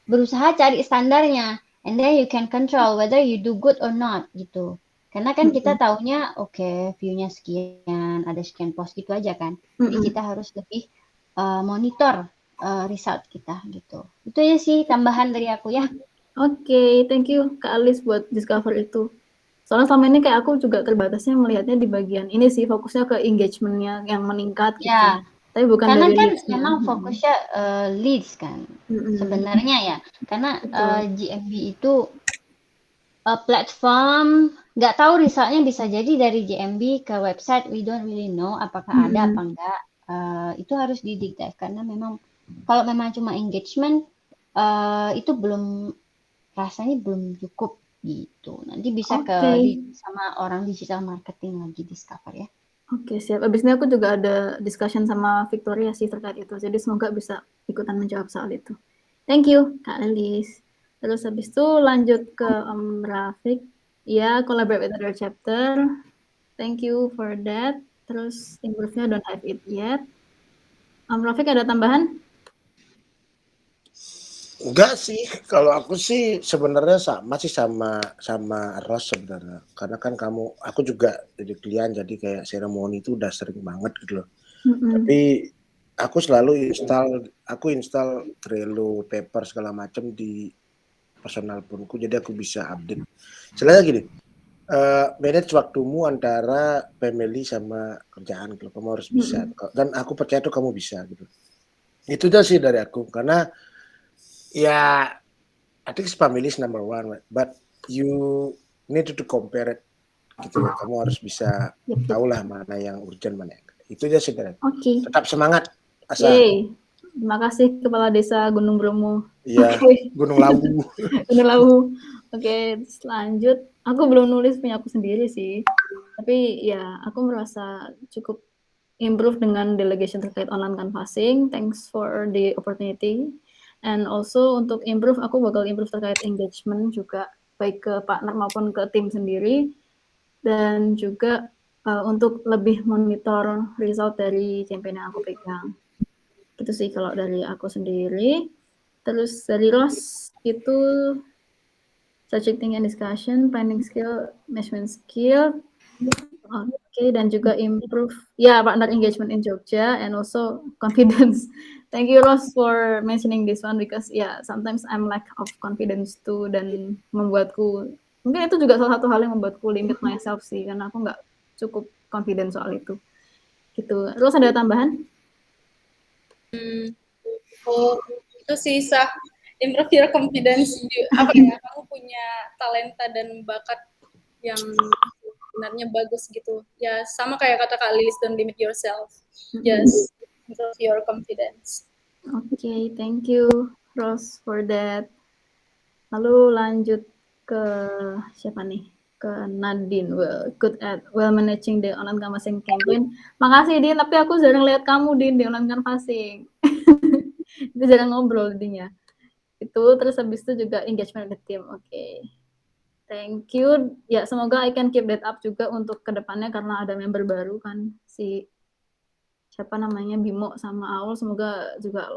berusaha cari standarnya, and then you can control whether you do good or not gitu. Karena kan kita taunya oke, view-nya sekian, ada sekian post gitu aja kan. Jadi kita harus lebih monitor result kita gitu. Itu aja sih tambahan dari aku ya. Oke, thank you Kak Alice buat discover itu. Soalnya selama ini kayak aku juga terbatasnya melihatnya di bagian ini sih, fokusnya ke engagement-nya yang meningkat gitu. Ya. Tapi bukan Karena dari kan leads-nya. memang fokusnya leads kan sebenarnya ya. Karena GMB itu platform, nggak tahu resultnya bisa jadi dari GMB ke website, we don't really know apakah ada apa enggak. Itu harus didikte karena memang kalau memang cuma engagement itu rasanya belum cukup gitu. Nanti bisa sama orang digital marketing lagi discover ya. Oke, siap. Abis ini aku juga ada discussion sama Victoria sih terkait itu. Jadi semoga bisa ikutan menjawab soal itu. Thank you, Kak Elis. Terus habis itu lanjut ke Om Rafiq. Ya, collaborate with other chapter. Thank you for that. Terus improve-nya don't have it yet. Om Rafiq ada tambahan? Enggak sih, kalau aku sih sebenarnya sama Ros sebenarnya. Karena kan aku juga jadi klien, jadi kayak seremoni itu udah sering banget gitu loh. Tapi aku selalu install Trello, paper segala macam di personal phone-ku, jadi aku bisa update. Selain gini, manage waktumu antara family sama kerjaan gitu. Kamu harus bisa. Dan aku percaya tuh kamu bisa gitu. Itu aja sih dari aku, karena ya, I think family is number one, but you need to compare it gitu loh. Kamu harus bisa tahu lah mana yang urgent, mana yang itu aja sih. Oke. Tetap semangat, Asa. Terima kasih Kepala Desa Gunung Bromo. Iya, Gunung Lawu. Gunung Lawu. Oke, lanjut. Aku belum nulis punya aku sendiri sih. Tapi ya, aku merasa cukup improve dengan delegation terkait online canvassing. Thanks for the opportunity. And also untuk improve, aku bakal improve terkait engagement juga, baik ke partner maupun ke tim sendiri. Dan juga untuk lebih monitor result dari campaign yang aku pegang. Gitu sih kalau dari aku sendiri. Terus dari Ros itu subjecting and discussion, planning skill, management skill. Oke, dan juga improve partner engagement in Jogja and also confidence. Thank you Ros for mentioning this one because sometimes I'm lack of confidence too, dan membuatku mungkin itu juga salah satu hal yang membuatku limit myself sih, karena aku nggak cukup confident soal itu. Gitu. Terus ada tambahan? Oh, itu sih Sah, improve your confidence. Apa ya, kamu punya talenta dan bakat yang sebenarnya bagus gitu. Ya sama kayak kata Kak Lilis, don't limit yourself. Just improve your confidence. Okay, thank you Rose for that. Lalu lanjut ke siapa nih? Ke Nadine. Good at managing the online canvassing campaign. Makasih Din, tapi aku jarang lihat kamu Din di online canvassing. Itu jarang ngobrol jadinya. Itu terus habis itu juga engagement with the team. Oke. Thank you. Ya, semoga I can keep that up juga untuk kedepannya karena ada member baru kan si siapa namanya Bimo sama Aul, semoga juga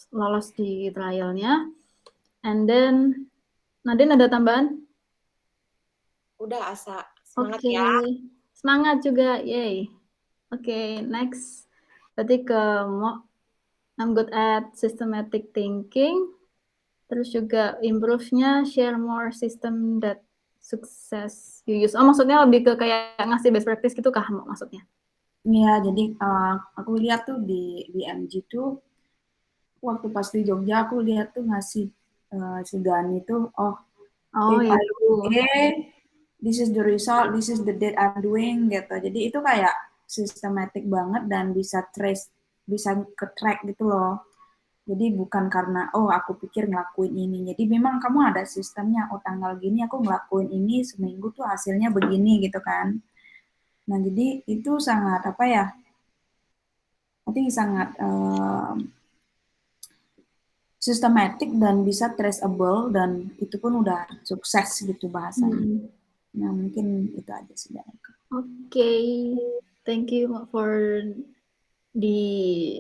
lolos di trialnya. And then Nadine ada tambahan? Udah Asa, semangat Oke, ya. semangat juga, yay. Oke, next. Berarti ke Mo, I'm good at systematic thinking. Terus juga improve-nya share more system that success you use. Oh, maksudnya lebih ke kayak ngasih best practice gitu kah maksudnya? Iya, jadi aku lihat tuh di MG tuh waktu pas di Jogja aku lihat tuh ngasih si Gani tuh if I itu. do A, this is the result, this is the date I'm doing gitu. Jadi itu kayak sistematik banget dan bisa trace, bisa ke track gitu loh. Jadi bukan karena aku pikir ngelakuin ini. Jadi memang kamu ada sistemnya. Tanggal gini aku ngelakuin ini, seminggu tuh hasilnya begini gitu kan. Nah jadi itu sangat apa ya? I think sangat sistematik dan bisa traceable dan itu pun udah sukses gitu bahasanya. Nah mungkin itu aja sih dari aku. Oke, thank you for the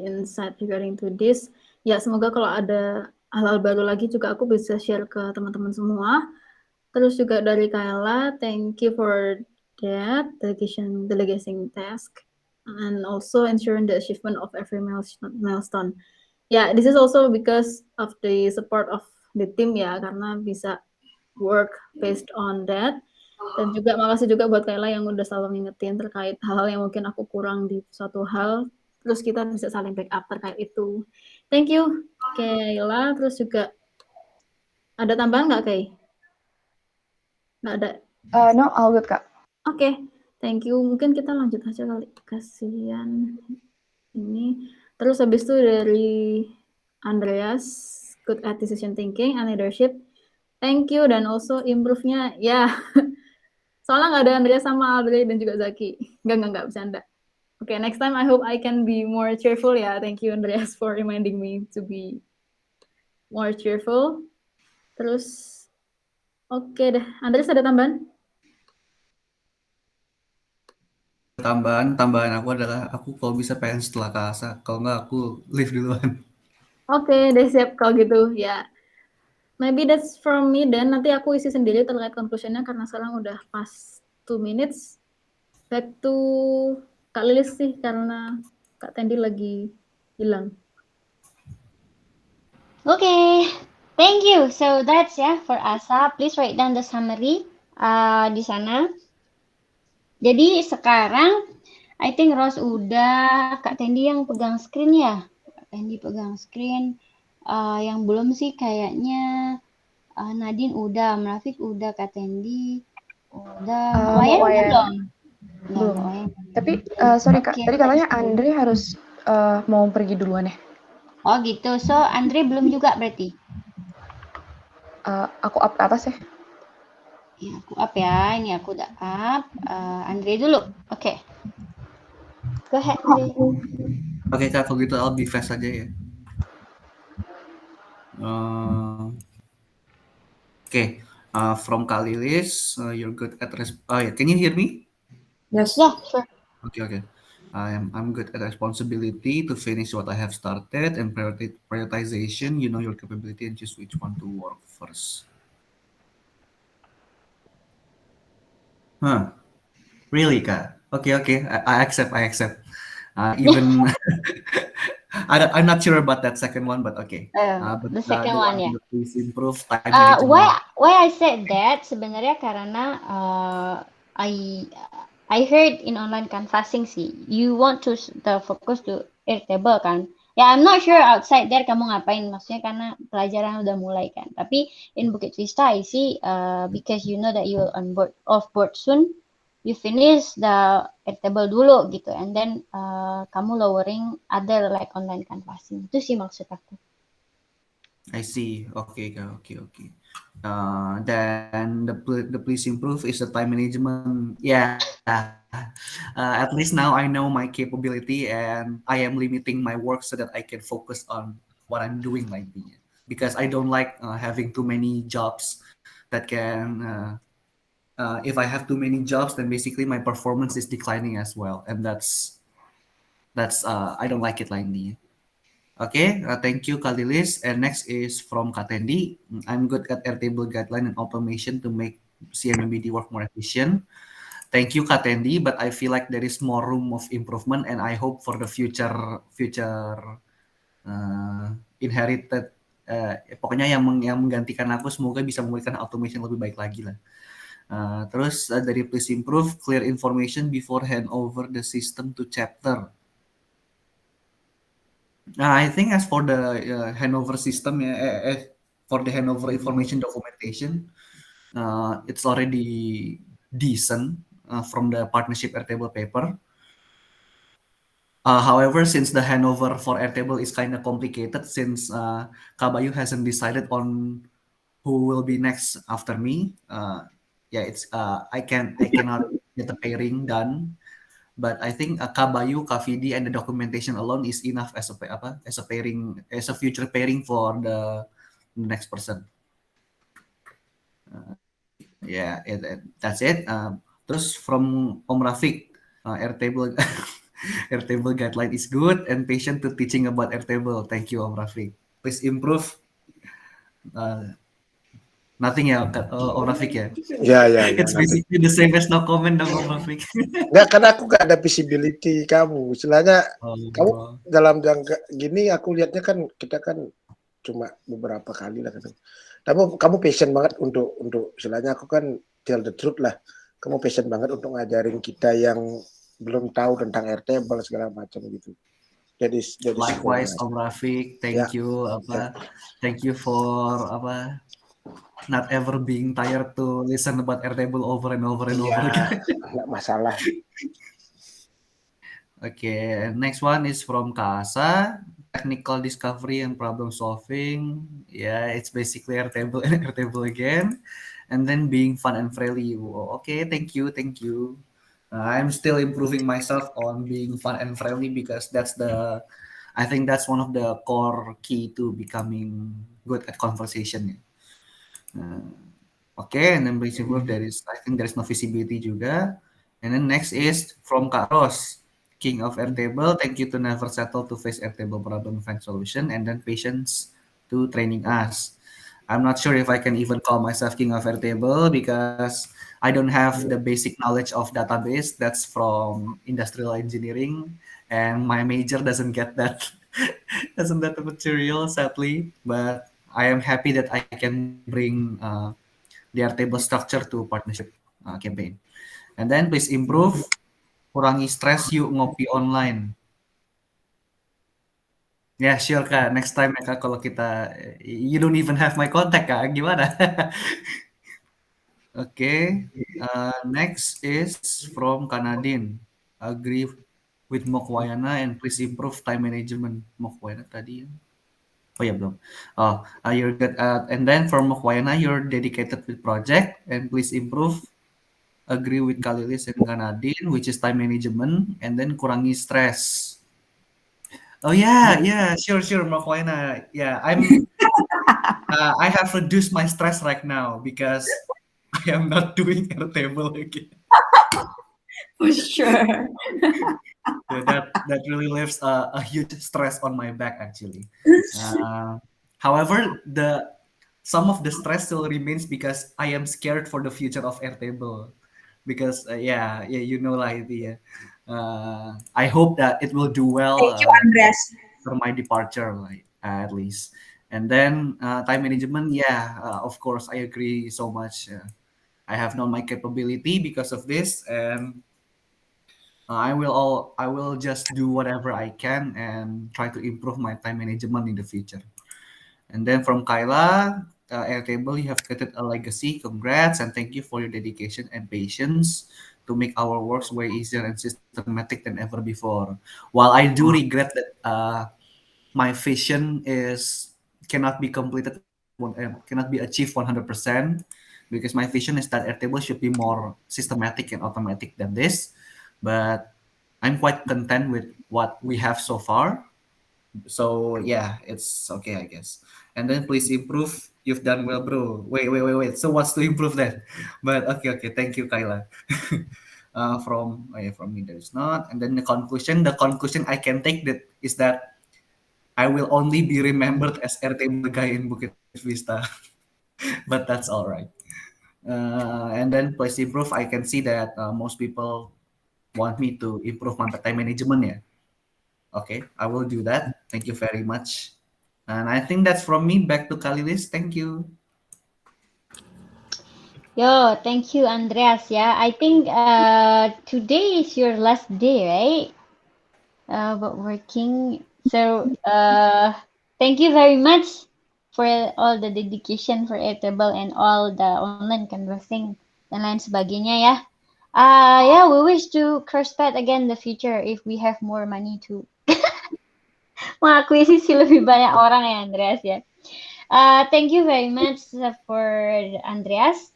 insight regarding to this. Ya, semoga kalau ada hal-hal baru lagi juga aku bisa share ke teman-teman semua. Terus juga dari Kayla, thank you for that delegating task and also ensuring the achievement of every milestone. Yeah, this is also because of the support of the team ya, karena bisa work based on that. Dan juga makasih juga buat Kayla yang udah selalu ngingetin terkait hal-hal yang mungkin aku kurang di suatu hal. Terus kita bisa saling backup terkait itu. Thank you, Kayla. Terus juga ada tambahan nggak, Kay? Nggak ada? No, all good, Kak. Oke, thank you. Mungkin kita lanjut aja kali. Kasihan ini. Terus habis itu dari Andreas, good at decision thinking and leadership. Thank you, dan also improve-nya, ya. Soalnya nggak ada Andreas sama Audrey dan juga Zaki. Nggak, bercanda. Oke, next time I hope I can be more cheerful ya. Thank you, Andreas, for reminding me to be more cheerful. Terus, oke deh. Andreas ada tambahan? Tambahan aku adalah aku kalau bisa pengen setelah Kasa, kalau nggak aku leave duluan. Oke, deh siap kalau gitu ya. Maybe that's from me dan nanti aku isi sendiri terkait conclusion-nya karena sekarang udah pas 2 minutes. Back to Kak Lilis sih karena Kak Tendi lagi hilang. Okay, thank you. So that's for Asa. Please write down the summary di sana. Jadi sekarang I think Rose udah, Kak Tendi yang pegang screen ya. Kak Tendi pegang screen. Yang belum sih kayaknya Nadine udah, Mrafik udah, Kak Tendi udah. Wayan udah belum? Belum. Tapi sorry Kak, tadi katanya Andre harus mau pergi duluan ya? Oh gitu, so Andre belum juga berarti? Aku up ke atas ya? Ya, aku up ya, ini aku udah up. Andre dulu, oke. Go ahead, Andre. Oke Kak, kalau gitu I'll be fast aja ya. Okay, from Kak Lilis, you're good at can you hear me? Yes. Yeah, sure. Okay. I'm good at responsibility to finish what I have started and prioritization. You know your capability and choose which one to work first. Huh? Really, Kak? Okay. I accept. Even I'm not sure about that second one, but okay. But The second one ya. Please improve time management. Why I said that sebenarnya karena I heard in online canvassing sih, you want to the focus to Airtable kan. Ya, I'm not sure outside there kamu ngapain, maksudnya karena pelajaran udah mulai kan. Tapi in Bukit Vista, I see because you know that you on board off board soon, you finish the Airtable dulu gitu, and then kamu lowering other like online canvassing. Itu sih maksud aku. I see. Okay, Kak. Okay. Then the please improve is the time management. Yeah. At least now I know my capability and I am limiting my work so that I can focus on what I'm doing like this. Because I don't like having too many jobs that can. If I have too many jobs, then basically my performance is declining as well, and that's I don't like it like this. Okay, thank you, Kalilis. And next is from Katendi. I'm good at Airtable guideline and automation to make CMMBD work more efficient. Thank you, Katendi, but I feel like there is more room of improvement, and I hope for the future inherited. Pokoknya yang menggantikan aku semoga bisa memberikan automation lebih baik lagi lah. Terus dari please improve clear information before hand over the system to chapter. I think as for the handover system, for the handover information documentation, it's already decent from the partnership Airtable paper. However, since the handover for Airtable is kind of complicated, since Kabayu hasn't decided on who will be next after me, I cannot get the pairing done. But I think Kabayu, Kavidi, and the documentation alone is enough as a pairing, as a future pairing for the next person. That's it. Terus from Om Rafiq, Airtable Airtable guideline is good and patient to teaching about Airtable. Thank you, Om Rafiq. Please improve. Nothing ya, Om Rafiq ya? Ya. It's basically the same as no comment dong, Om Rafiq. Nggak, karena aku nggak ada visibility kamu. Istilahnya kamu dalam jangka gini aku lihatnya kan kita kan cuma beberapa kali lah. Kamu passion banget untuk istilahnya aku kan tell the truth lah. Kamu passion banget untuk ngajarin kita yang belum tahu tentang Airtable segala macam gitu. Jadi likewise Om Rafiq, thank you thank you for not ever being tired to listen about Airtable over and over again. Nggak masalah. Okay, next one is from Kasa. Technical discovery and problem solving. Yeah, it's basically Airtable and Airtable again. And then being fun and friendly. Okay, thank you. I'm still improving myself on being fun and friendly because I think that's one of the core key to becoming good at conversation. Okay, and then please improve. I think there's no visibility juga. And then next is from Kak Ros, King of Airtable. Thank you to never settle to face Airtable problem find solution, and then patience to training us. I'm not sure if I can even call myself King of Airtable because I don't have the basic knowledge of database. That's from industrial engineering, and my major doesn't get that the material, sadly. But I am happy that I can bring the Airtable structure to partnership campaign. And then please improve, kurangi stres yuk ngopi online. Ya, sure Kak. Next time ya Kak, kalau you don't even have my contact Kak, gimana? Okay, next is from Kanadin. Agree with Mokwayana and please improve time management. Mokwayana tadi ya? Oh ya belum. You're good. And then from Mokwayana, you're dedicated with project and please improve. Agree with Kalilis and Kanadin, which is time management, and then kurangi stress. Oh yeah, sure, Mokwayana. Yeah, I have reduced my stress right now because I am not doing Airtable again. For sure. That really leaves a huge stress on my back actually. However, some of the stress still remains because I am scared for the future of Airtable. Because you know lah itu ya. I hope that it will do well. Thank you, Andres. For my departure, at least. And then time management, of course, I agree so much. I have known my capability because of this, and I will just do whatever I can and try to improve my time management in the future. And then from Kyla, Airtable, you have created a legacy. Congrats and thank you for your dedication and patience to make our works way easier and systematic than ever before. While I do regret that my vision is cannot be completed, cannot be achieved 100%, because my vision is that Airtable should be more systematic and automatic than this. But I'm quite content with what we have so far. So yeah, it's okay, I guess. And then please improve. You've done well, bro. Wait. So what's to improve then? But okay. Thank you, Kyla. From me, there is not. And then the conclusion I can take that is that I will only be remembered as Airtable guy in Bukit Vista, but that's all right. And then please improve. I can see that most people want me to improve my time management. Yeah. Okay, I will do that. Thank you very much. And I think that's from me. Back to Kalilis. Thank you. Yo, thank you, Andreas. Yeah, I think today is your last day, right? But working. So thank you very much for all the dedication for Airtable and all the online canvassing dan lain sebagainya ya. Yeah, we wish to cross path again in the future if we have more money to mengakuisisi lebih banyak orang ya, Andreas ya. Thank you very much for Andreas.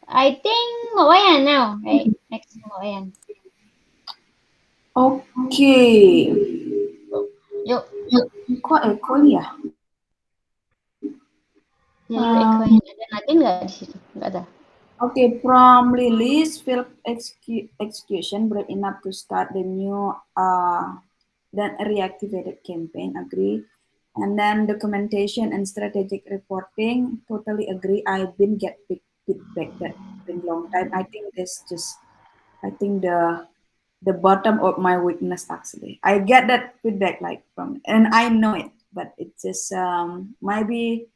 I think Mawayan now, right? Next Mawayan. Okay. Yuk. Kok echo ya? Ya, you echoing. Ada Nadine nggak di situ? Nggak ada. Okay, from Lily's field execution break enough to start the new then reactivated campaign, agree. And then documentation and strategic reporting, totally agree. I've been get feedback that been long time. I think the bottom of my weakness actually. I get that feedback like from, and I know it, but it's just maybe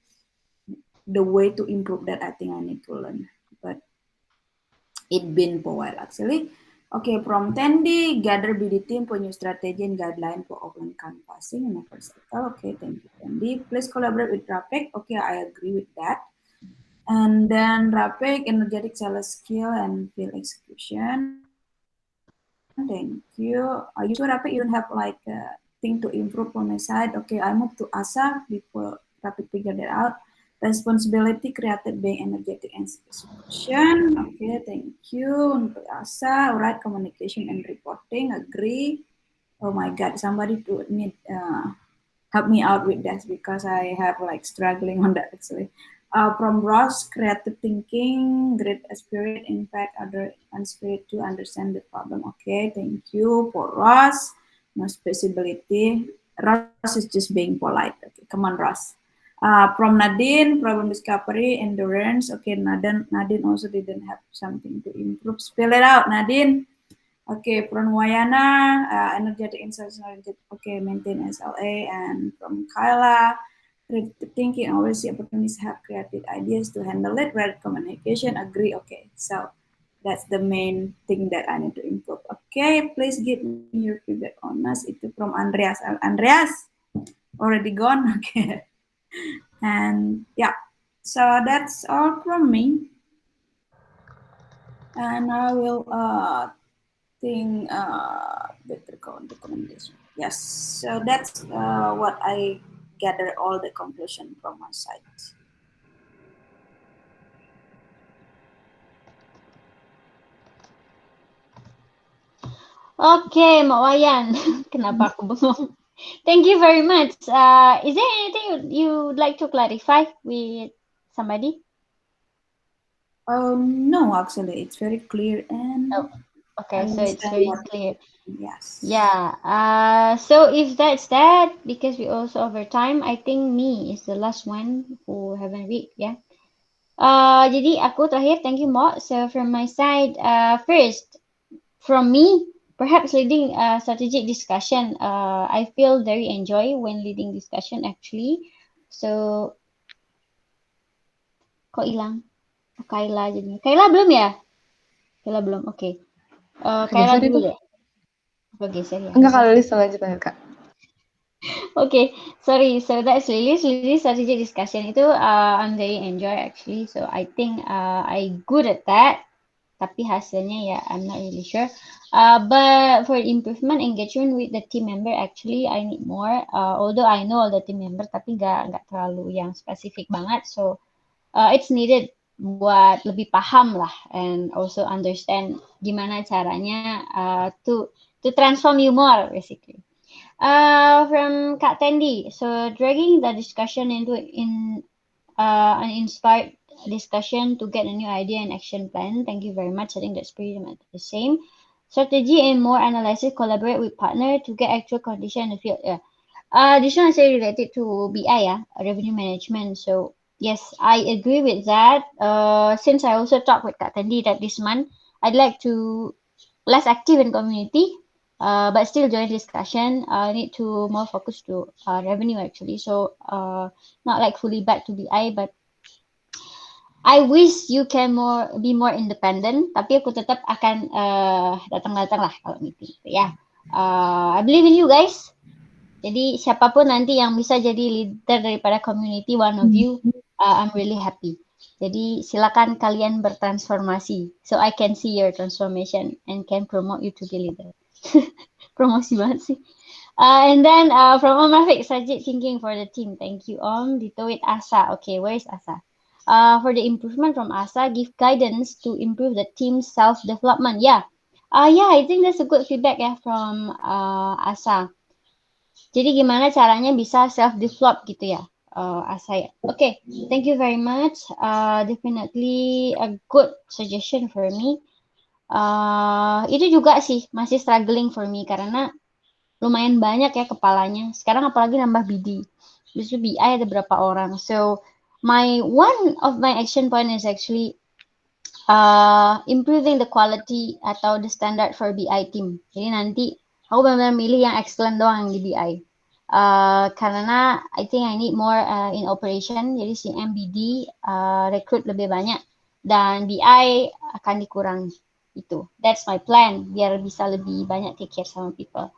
the way to improve that. I think I need to learn, but it been for a while actually. Okay, from Tandy, gather BD team for new strategy and guideline for offline canvassing in the first cycle. Okay, thank you, Tandy. Please collaborate with Rapek. Okay, I agree with that. And then Rapek, energetic sales skill and field execution. Thank you. You sure Rapek you don't have like a thing to improve on my side? Okay, I move to Asa before Rapek figure that out. Responsibility created being energetic and execution. Okay, thank you. Untuk Asa, alright, communication and reporting, agree. Oh my God, somebody to need help me out with that because I have like struggling on that actually. From Ross, creative thinking, great spirit, impact other and spirit to understand the problem. Okay, thank you for Ross. No specibility. Ross is just being polite. Okay, come on, Ross. From Nadine, problem discovery, endurance. Okay, Nadine also didn't have something to improve. Spell it out, Nadine. Okay, from Wayana, energetic insights, okay, maintain SLA. And from Kyla, thinking, always see opportunities, have creative ideas to handle it, right? Communication, agree. Okay, so that's the main thing that I need to improve. Okay, please give me your feedback on us. Itu from Andreas. Andreas, already gone. Okay. And yeah, so that's all from me. And I will think better documentation. Yes, so that's what I gather all the conclusion from my side. Okay, Mak Wayan. Kenapa aku bengong? Thank you very much. Is there anything you'd like to clarify with somebody? No, actually, it's very clear and. Oh, okay, so it's very clear. Yes. Yeah. So if that's that, because we also over time, I think me is the last one who haven't read. Yeah. Jadi aku terakhir. Thank you, Mo. So from my side, first from me, perhaps leading a strategic discussion. I feel very enjoy when leading discussion actually. So kok hilang? Oh, Kayla jadinya. Kayla belum ya? Kayla belum. Oke. Kayla dulu deh. Geser ya. Enggak, Kak Lilis selanjutnya, Kak. Okay, sorry. So that's Lily's strategic discussion. Itu I'm very enjoy actually. So I think I good at that. Tapi hasilnya ya I'm not really sure. But for improvement engagement with the team member, actually I need more. Although I know all the team member, tapi nggak terlalu yang spesifik banget. So it's needed buat lebih paham lah and also understand gimana caranya to transform you more basically. From Kak Tendi, so dragging the discussion into an inspired discussion to get a new idea and action plan. Thank you very much. I think that's pretty much the same. Strategy and more analysis, collaborate with partner to get actual condition in the field. Yeah. This one is related to BI, revenue management. So yes, I agree with that. Since I also talked with Kak Tendi that this month, I'd like to less active in community, but still join discussion. I need to more focus to revenue actually. So not like fully back to BI, but I wish you can be more independent. Tapi aku tetap akan datang-datang lah kalau meeting. Ya, I believe in you guys. Jadi siapapun nanti yang bisa jadi leader daripada community, one of you, I'm really happy. Jadi silakan kalian bertransformasi, so I can see your transformation and can promote you to be leader. Promosi banget sih. And then from Om Rafiq, strategic thinking for the team. Thank you Om. Dito with Asa. Okay, where is Asa? For the improvement from Asa, give guidance to improve the team's self-development. Yeah, I think that's a good feedback from Asa. Jadi gimana caranya bisa self-develop gitu ya, Asa ya. Okay, thank you very much. Definitely a good suggestion for me. Itu juga sih masih struggling for me karena lumayan banyak ya kepalanya. Sekarang apalagi nambah BD. Justru BI ada berapa orang. So one of my action point is actually improving the quality atau the standard for BI team. Jadi nanti aku benar-benar milih yang excellent doang di BI. Karena I think I need more in operation. Jadi si MBD rekrut lebih banyak dan BI akan dikurangi. Itu. That's my plan biar bisa lebih banyak take care sama people.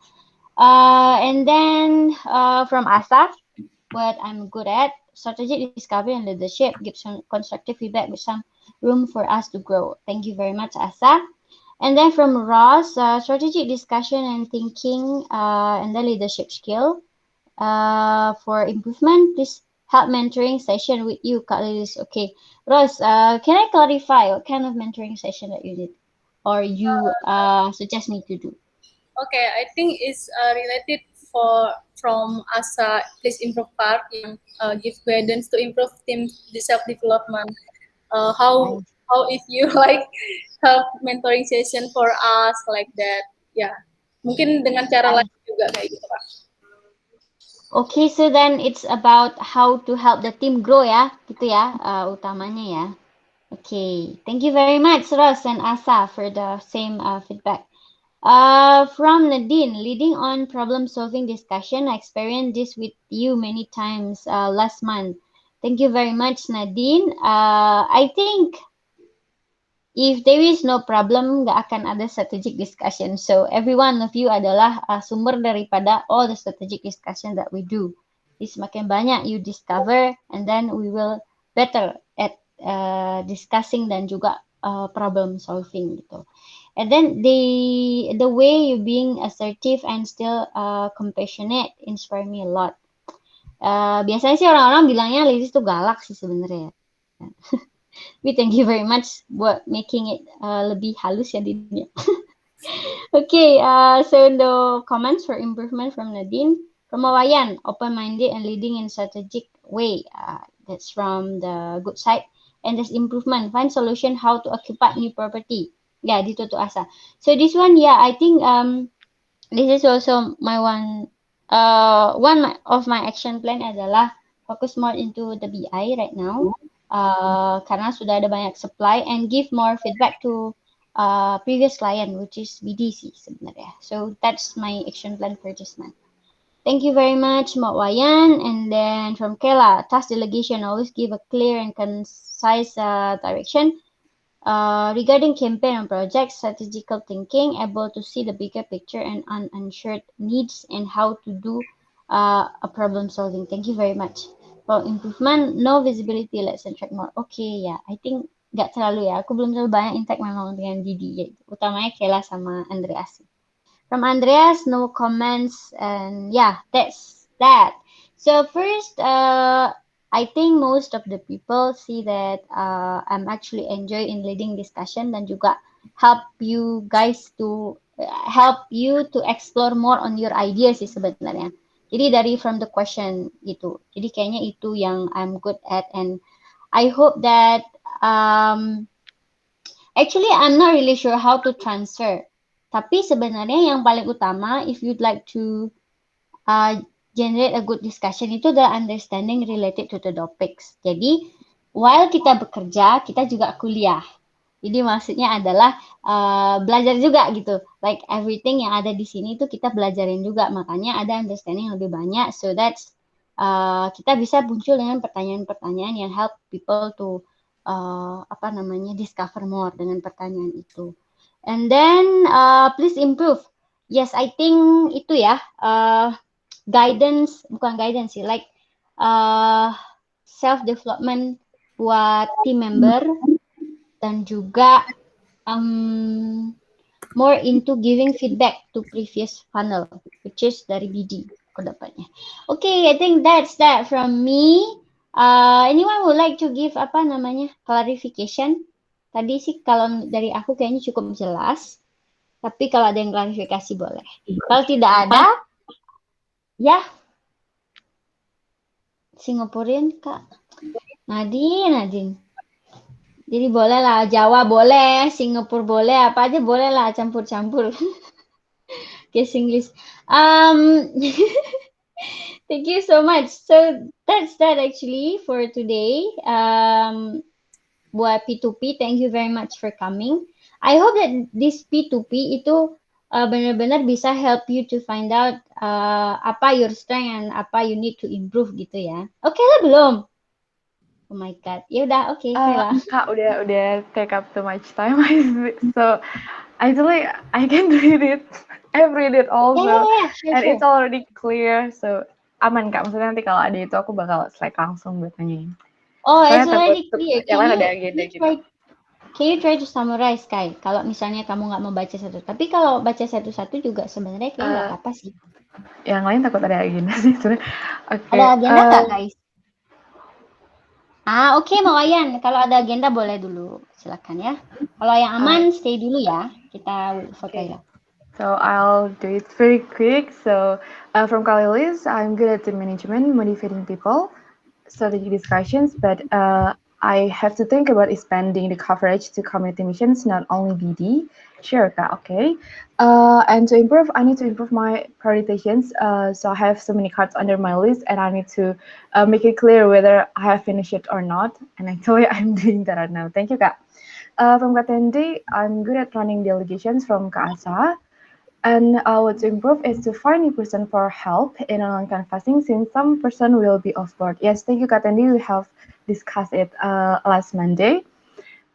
And then from Asa, what I'm good at, strategic discovery and leadership, give some constructive feedback with some room for us to grow. Thank you very much, Asa. And then from Ross, strategic discussion and thinking and the leadership skill. For improvement, please help mentoring session with you, Kak Lilis. Okay, Ross, can I clarify what kind of mentoring session that you did or you suggest me to do? Okay, I think it's related from Asa Please Improve part yang give guidance to improve team self development. How if you like have mentoring session for us like that, ya mungkin dengan cara lain juga kayak gitu Pak. Okay, so then it's about how to help the team grow ya, gitu ya utamanya ya. Okay, thank you very much Ross and Asa for the same feedback. From Nadine, leading on problem-solving discussion. I experienced this with you many times last month. Thank you very much, Nadine. I think if there is no problem, nggak akan ada strategic discussion. So every one of you adalah sumber daripada all the strategic discussion that we do. Jadi semakin banyak you discover, and then we will better at discussing dan juga problem solving gitu. And then the way you being assertive and still compassionate inspire me a lot. Biasanya sih orang-orang bilangnya Lilis tuh galak sih sebenarnya. We thank you very much buat making it lebih halus ya dirinya. Okay, so the comments for improvement from Nadine. From Awayan, open-minded and leading in strategic way. That's from the good side. And there's improvement. Find solution how to occupy new property. Yeah, dito to Asa. So this one, yeah, I think this is also my one of my action plan adalah focus more into the BI right now. Karena sudah ada banyak supply and give more feedback to previous client, which is BDC sebenarnya. So that's my action plan for this month. Thank you very much, Mak Wayan. And then from Kela, task delegation, always give a clear and concise direction. Regarding campaign and project, strategical thinking, able to see the bigger picture and unanswered needs and how to do a problem solving. Thank you very much. For improvement, no visibility, let's track more. Okay, ya, I think nggak terlalu ya. Aku belum terlalu banyak interact memang dengan Didi, ya. Utamanya Kela sama Andreas. From Andreas, no comments, and yeah, that's that. So first, I think most of the people see that I'm actually enjoy in leading discussion dan juga help you guys to explore more on your ideas sih sebenarnya. Jadi dari from the question itu. Jadi kayaknya itu yang I'm good at, and I hope that actually I'm not really sure how to transfer. Tapi sebenarnya yang paling utama, if you'd like to generate a good discussion, itu adalah understanding related to the topics. Jadi, while kita bekerja, kita juga kuliah. Jadi maksudnya adalah belajar juga gitu. Like everything yang ada di sini itu kita belajarin juga. Makanya ada understanding yang lebih banyak. So that's kita bisa muncul dengan pertanyaan-pertanyaan yang help people to discover more dengan pertanyaan itu. And then please improve. Yes, I think itu ya. Bukan guidance sih, like self development buat team member dan juga more into giving feedback to previous funnel, which is dari BD ke depannya. Okay, I think that's that from me. Anyone would like to give clarification? Tadi sih kalau dari aku kayaknya cukup jelas. Tapi kalau ada yang klarifikasi boleh. Kalau tidak ada, ya, Singaporean Kak. Nadine. Jadi boleh lah, Jawa boleh, Singapura boleh, apa aja boleh lah, campur-campur. Okay, Singlish. Thank you so much. So that's that actually for today. Buat P2P, thank you very much for coming. I hope that this P2P itu benar-benar bisa help you to find out apa your strength and apa you need to improve gitu ya. Oke lah belum? Oh my god. Ya udah, oke, lah. Kak, udah take up too much time. So actually I can read it. I've read it also. Sure. It's already clear. So aman Kak. Maksudnya nanti kalau ada itu aku bakal select langsung buat nanyain. Oh, it's already clear. Can you try to summarize, Kai? Kalau misalnya kamu nggak mau baca satu, tapi kalau baca satu-satu juga sebenarnya kayak nggak apa-apa sih. Yang lain takut ada agenda sih sebenarnya. Okay. Ada agenda nggak, guys? Oke, mau Ayan. Kalau ada agenda boleh dulu, silakan ya. Kalau yang aman stay dulu ya. Kita for Kaila. So I'll do it very quick. So from Kalilis, I'm good at the management, motivating people, strategic discussions, but I have to think about expanding the coverage to community missions, not only BD. Sure, okay. And to improve, I need to improve my prioritizations. So I have so many cards under my list, and I need to make it clear whether I have finished it or not. And actually, I'm doing that right now. Thank you, Kak. From Katendi, I'm good at running delegations from Kaasa. And what to improve is to find a person for help in online canvassing, since some person will be off board. Yes, thank you, Katendi. We have discussed it last Monday.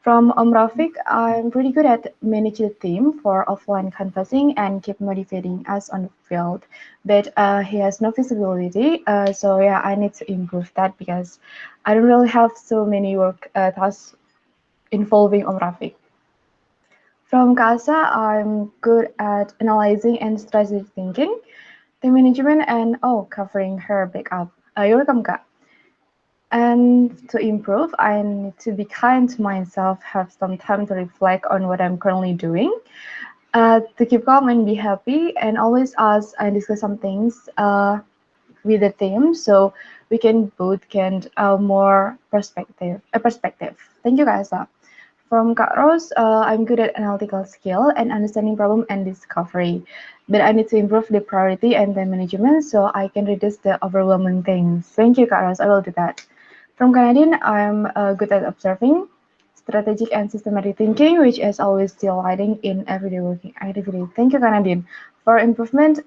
From Rafiq, I'm pretty good at managing the team for offline canvassing and keep motivating us on the field. But he has no visibility, so yeah, I need to improve that because I don't really have so many work tasks involving Rafiq. From Casa, I'm good at analyzing and strategic thinking, team management, and covering her backup. You're welcome, Kak. And to improve, I need to be kind to myself, have some time to reflect on what I'm currently doing, to keep calm and be happy, and always ask and discuss some things with the team so we can both get more perspective. Thank you, guys. From Kak Rose, I'm good at analytical skill and understanding problem and discovery, but I need to improve the priority and the management so I can reduce the overwhelming things. Thank you, Kak Rose. I will do that. From Canadian, I'm good at observing, strategic and systematic thinking, which is always delighting in everyday working activity. Thank you, Canadian. For improvement,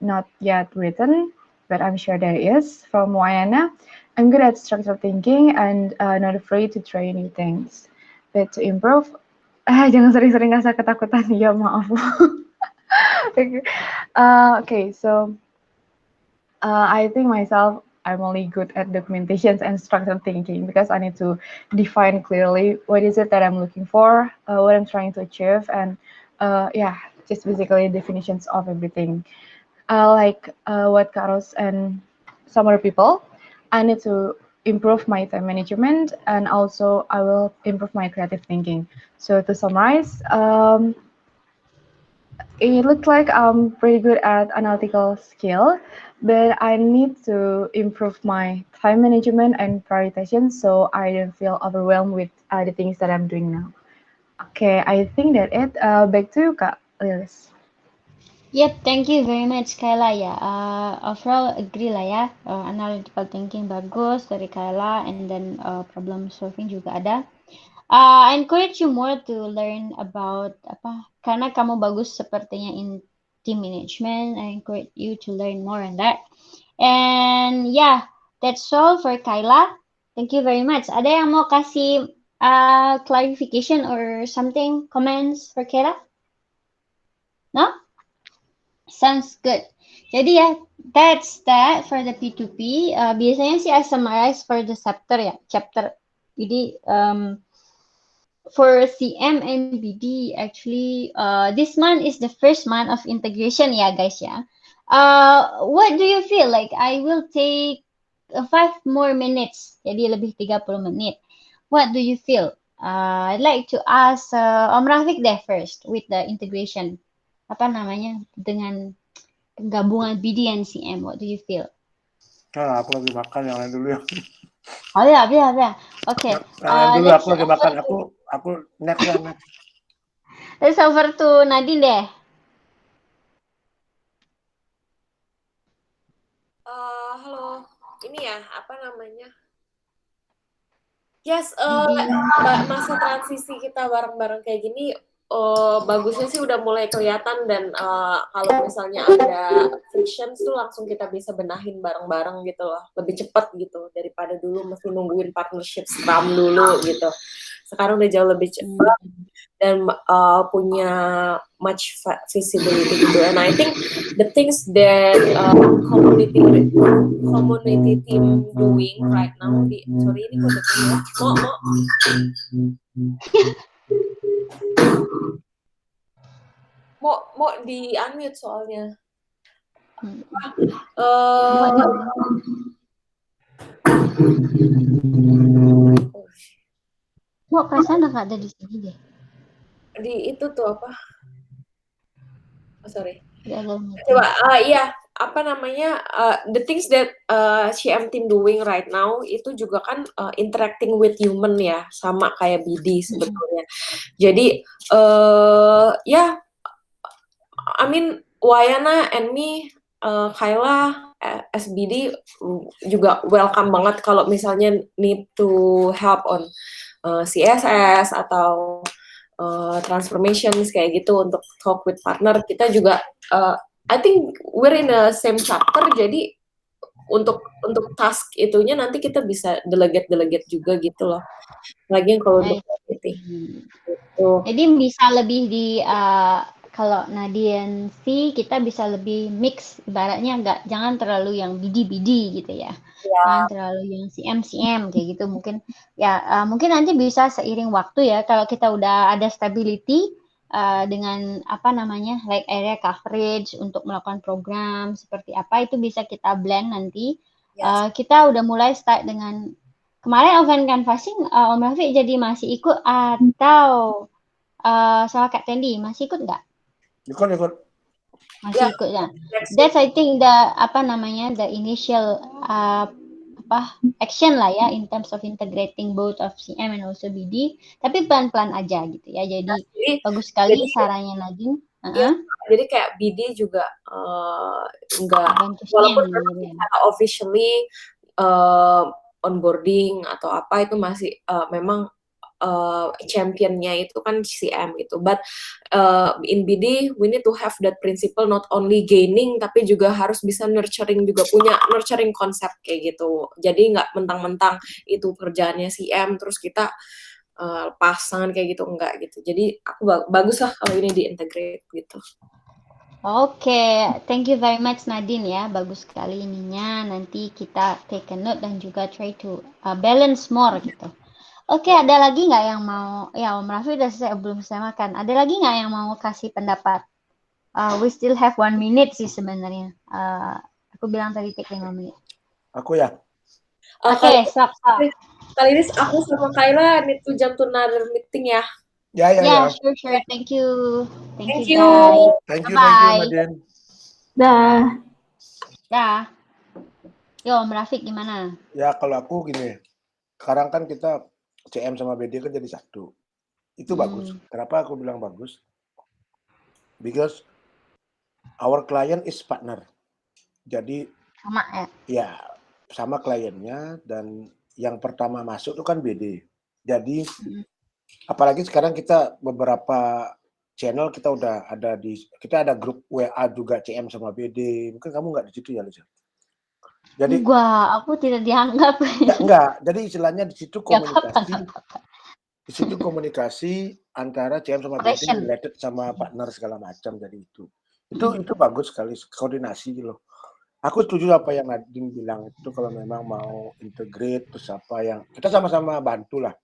not yet written, but I'm sure there is. From Wayana, I'm good at structural thinking and not afraid to try new things. But to improve, Jangan sering-sering rasa ketakutan, ya maaf. Okay. Okay, so I think myself, I'm only good at documentations and structured thinking because I need to define clearly what is it that I'm looking for, what I'm trying to achieve, and yeah, just basically definitions of everything. Like what Carlos and some other people, I need to improve my time management, and also I will improve my creative thinking. So to summarize, it looks like I'm pretty good at analytical skill, but I need to improve my time management and prioritization so I don't feel overwhelmed with the things that I'm doing now. Okay, I think that it. Back to you, Kak Lilis. Yep, thank you very much Kayla ya. Overall agree lah ya. Analytical thinking bagus dari Kayla, and then problem solving juga ada. I encourage you more to learn about karena kamu bagus sepertinya in team management. I encourage you to learn more on that. And yeah, that's all for Kayla. Thank you very much. Ada yang mau kasih clarification or something, comments for Kayla? No? Sounds good. Jadi ya, that's that for the P2P. Biasanya sih I summarize for the chapter. Jadi for CM and BD, actually, this month is the first month of integration ya guys ya. What do you feel like? I will take 5 more minutes, jadi lebih 30 menit. What do you feel? I'd like to ask Om Rafiq deh first with the integration. Apa namanya, dengan gabungan BD and CM, what do you feel? Aku lagi makan, yang lain dulu ya. Oh ya. Oke. Dulu aku lagi makan, aku next. Let's over to Nadine deh. Halo, ini ya apa namanya? Yes, masa transisi kita bareng-bareng kayak gini, bagusnya sih udah mulai kelihatan, dan kalau misalnya ada friction tuh langsung kita bisa benahin bareng-bareng gitu loh, lebih cepat gitu daripada dulu mesti nungguin partnership Scrum dulu gitu. Sekarang udah jauh lebih cepat dan punya much visibility gitu. And I think the things that community team doing right now, sorry ini kode ya, mau di unmute soalnya. Mau perasaan nggak ada di sini deh. Di itu tuh apa? Sorry. Coba, iya, apa namanya, the things that CM team doing right now itu juga kan interacting with human ya, sama kayak BD sebetulnya. Jadi, ya, I mean, Wayana and me, Kayla, SBD juga welcome banget kalau misalnya need to help on CSS atau transformations kayak gitu untuk talk with partner. Kita juga I think we're in the same chapter, jadi untuk task itunya nanti kita bisa delegate juga gitu loh. Lagi kalau untuk meeting. Jadi bisa lebih di kalau Nadine sih kita bisa lebih mix, ibaratnya jangan terlalu yang BD gitu ya. Jangan terlalu yang CM kayak gitu, mungkin ya mungkin nanti bisa seiring waktu ya, kalau kita udah ada stability dengan apa namanya, like area coverage untuk melakukan program seperti apa, itu bisa kita blend nanti. Kita udah mulai start dengan kemarin open canvassing, Om Rafiq jadi masih ikut atau sama Kak Tendi masih ikut nggak? Ikut. Masih ikut ya. That's I think the the initial action lah ya in terms of integrating both of CM and also BD. Tapi pelan-pelan aja gitu ya. Jadi bagus sekali sarannya Nadine. Jadi kayak BD juga enggak, walaupun secara officially onboarding atau apa itu masih memang championnya itu kan CM gitu, but in BD we need to have that principle, not only gaining tapi juga harus bisa nurturing, juga punya nurturing konsep kayak gitu. Jadi nggak mentang-mentang itu kerjaannya CM terus kita pasangan kayak gitu enggak gitu. Jadi aku bagus lah kalau ini diintegrate gitu. Oke, thank you very much Nadine ya, bagus sekali ininya. Nanti kita take a note dan juga try to balance more gitu. Oke, ada lagi nggak yang mau? Ya, Om Raffi udah selesai, belum selesai makan. Ada lagi nggak yang mau kasih pendapat? We still have 1 minute sih sebenarnya. Aku bilang tadi take 5 menit. Aku ya. Oke, stop. Kali ini aku sama Kayla need to jump to another meeting ya. Ya, sure. Thank you. Thank you you. guys. Thank you, Bye. Nadine. Dah. Yo, Om Rafiq gimana? Ya kalau aku gini, sekarang kan kita CM sama BD kan jadi satu. Itu bagus. Kenapa aku bilang bagus? Because our client is partner. Jadi sama ya? Ya, sama kliennya, dan yang pertama masuk itu kan BD. Jadi apalagi sekarang kita beberapa channel kita udah ada kita ada grup WA juga CM sama BD. Mungkin kamu nggak di situ ya, Lisa? Jadi aku tidak dianggap. Ya, enggak. Jadi istilahnya di situ komunikasi. Di situ komunikasi antara CM sama BD related sama partner segala macam, jadi itu bagus sekali koordinasi loh. Aku setuju apa yang Nadine bilang itu, kalau memang mau integrate terus apa yang kita sama-sama bantu lah.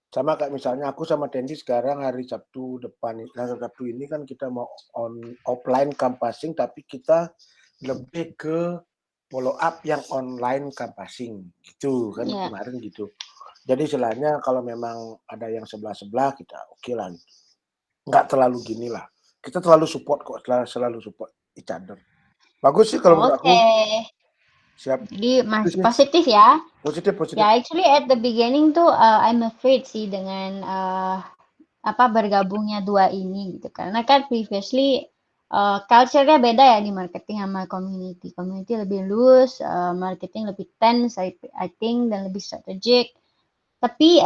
Sama kayak misalnya aku sama Tendi sekarang hari Sabtu ini kan kita mau offline canvassing, tapi kita lebih ke follow up yang online canvassing gitu kan. Kemarin gitu. Jadi istilahnya kalau memang ada yang sebelah-sebelah kita oke lah gitu. Nggak terlalu gini lah. Kita terlalu support kok, selalu support each other. Bagus sih kalau menurut aku. Siap. Jadi masih positif ya. Positif. Ya, actually at the beginning tuh I'm afraid sih dengan bergabungnya dua ini gitu. Karena kan previously culture-nya beda ya di marketing sama community. Community lebih loose, marketing lebih tense I think, dan lebih strategic. Tapi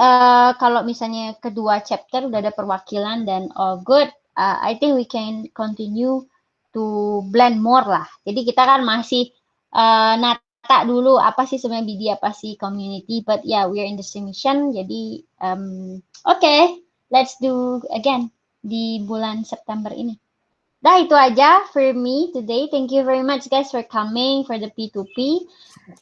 kalau misalnya kedua chapter udah ada perwakilan dan all good, I think we can continue to blend more lah. Jadi kita kan masih nata dulu apa sih sebenarnya BD, apa sih community, but yeah, we're in the same mission. Jadi okay, let's do again di bulan September ini. Dah, itu aja for me today. Thank you very much guys for coming for the P2P.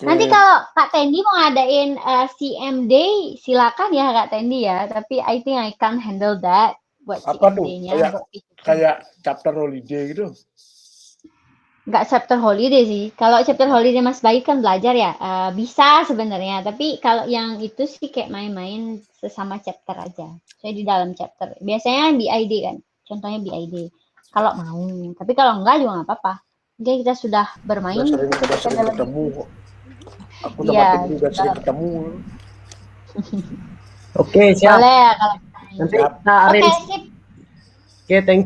Nanti kalau Kak Tendi mau ngadain CM Day, silakan ya Kak Tendi ya. Tapi I think I can't handle that buat CM Day-nya. Kayak chapter holiday gitu. Nggak chapter holiday sih. Kalau chapter holiday Mas Bayu kan belajar ya. Bisa sebenarnya. Tapi kalau yang itu sih kayak main-main sesama chapter aja. Saya di dalam chapter. Biasanya BID kan. Contohnya BID. Kalau mau. Tapi kalau enggak juga nggak apa-apa. Oke, kita sudah bermain. Sering ketemu kok. Aku sama Tendi udah sering ketemu. Oke, siap. Boleh kalau nanti kita arrange. Oke, sip. Oke, thank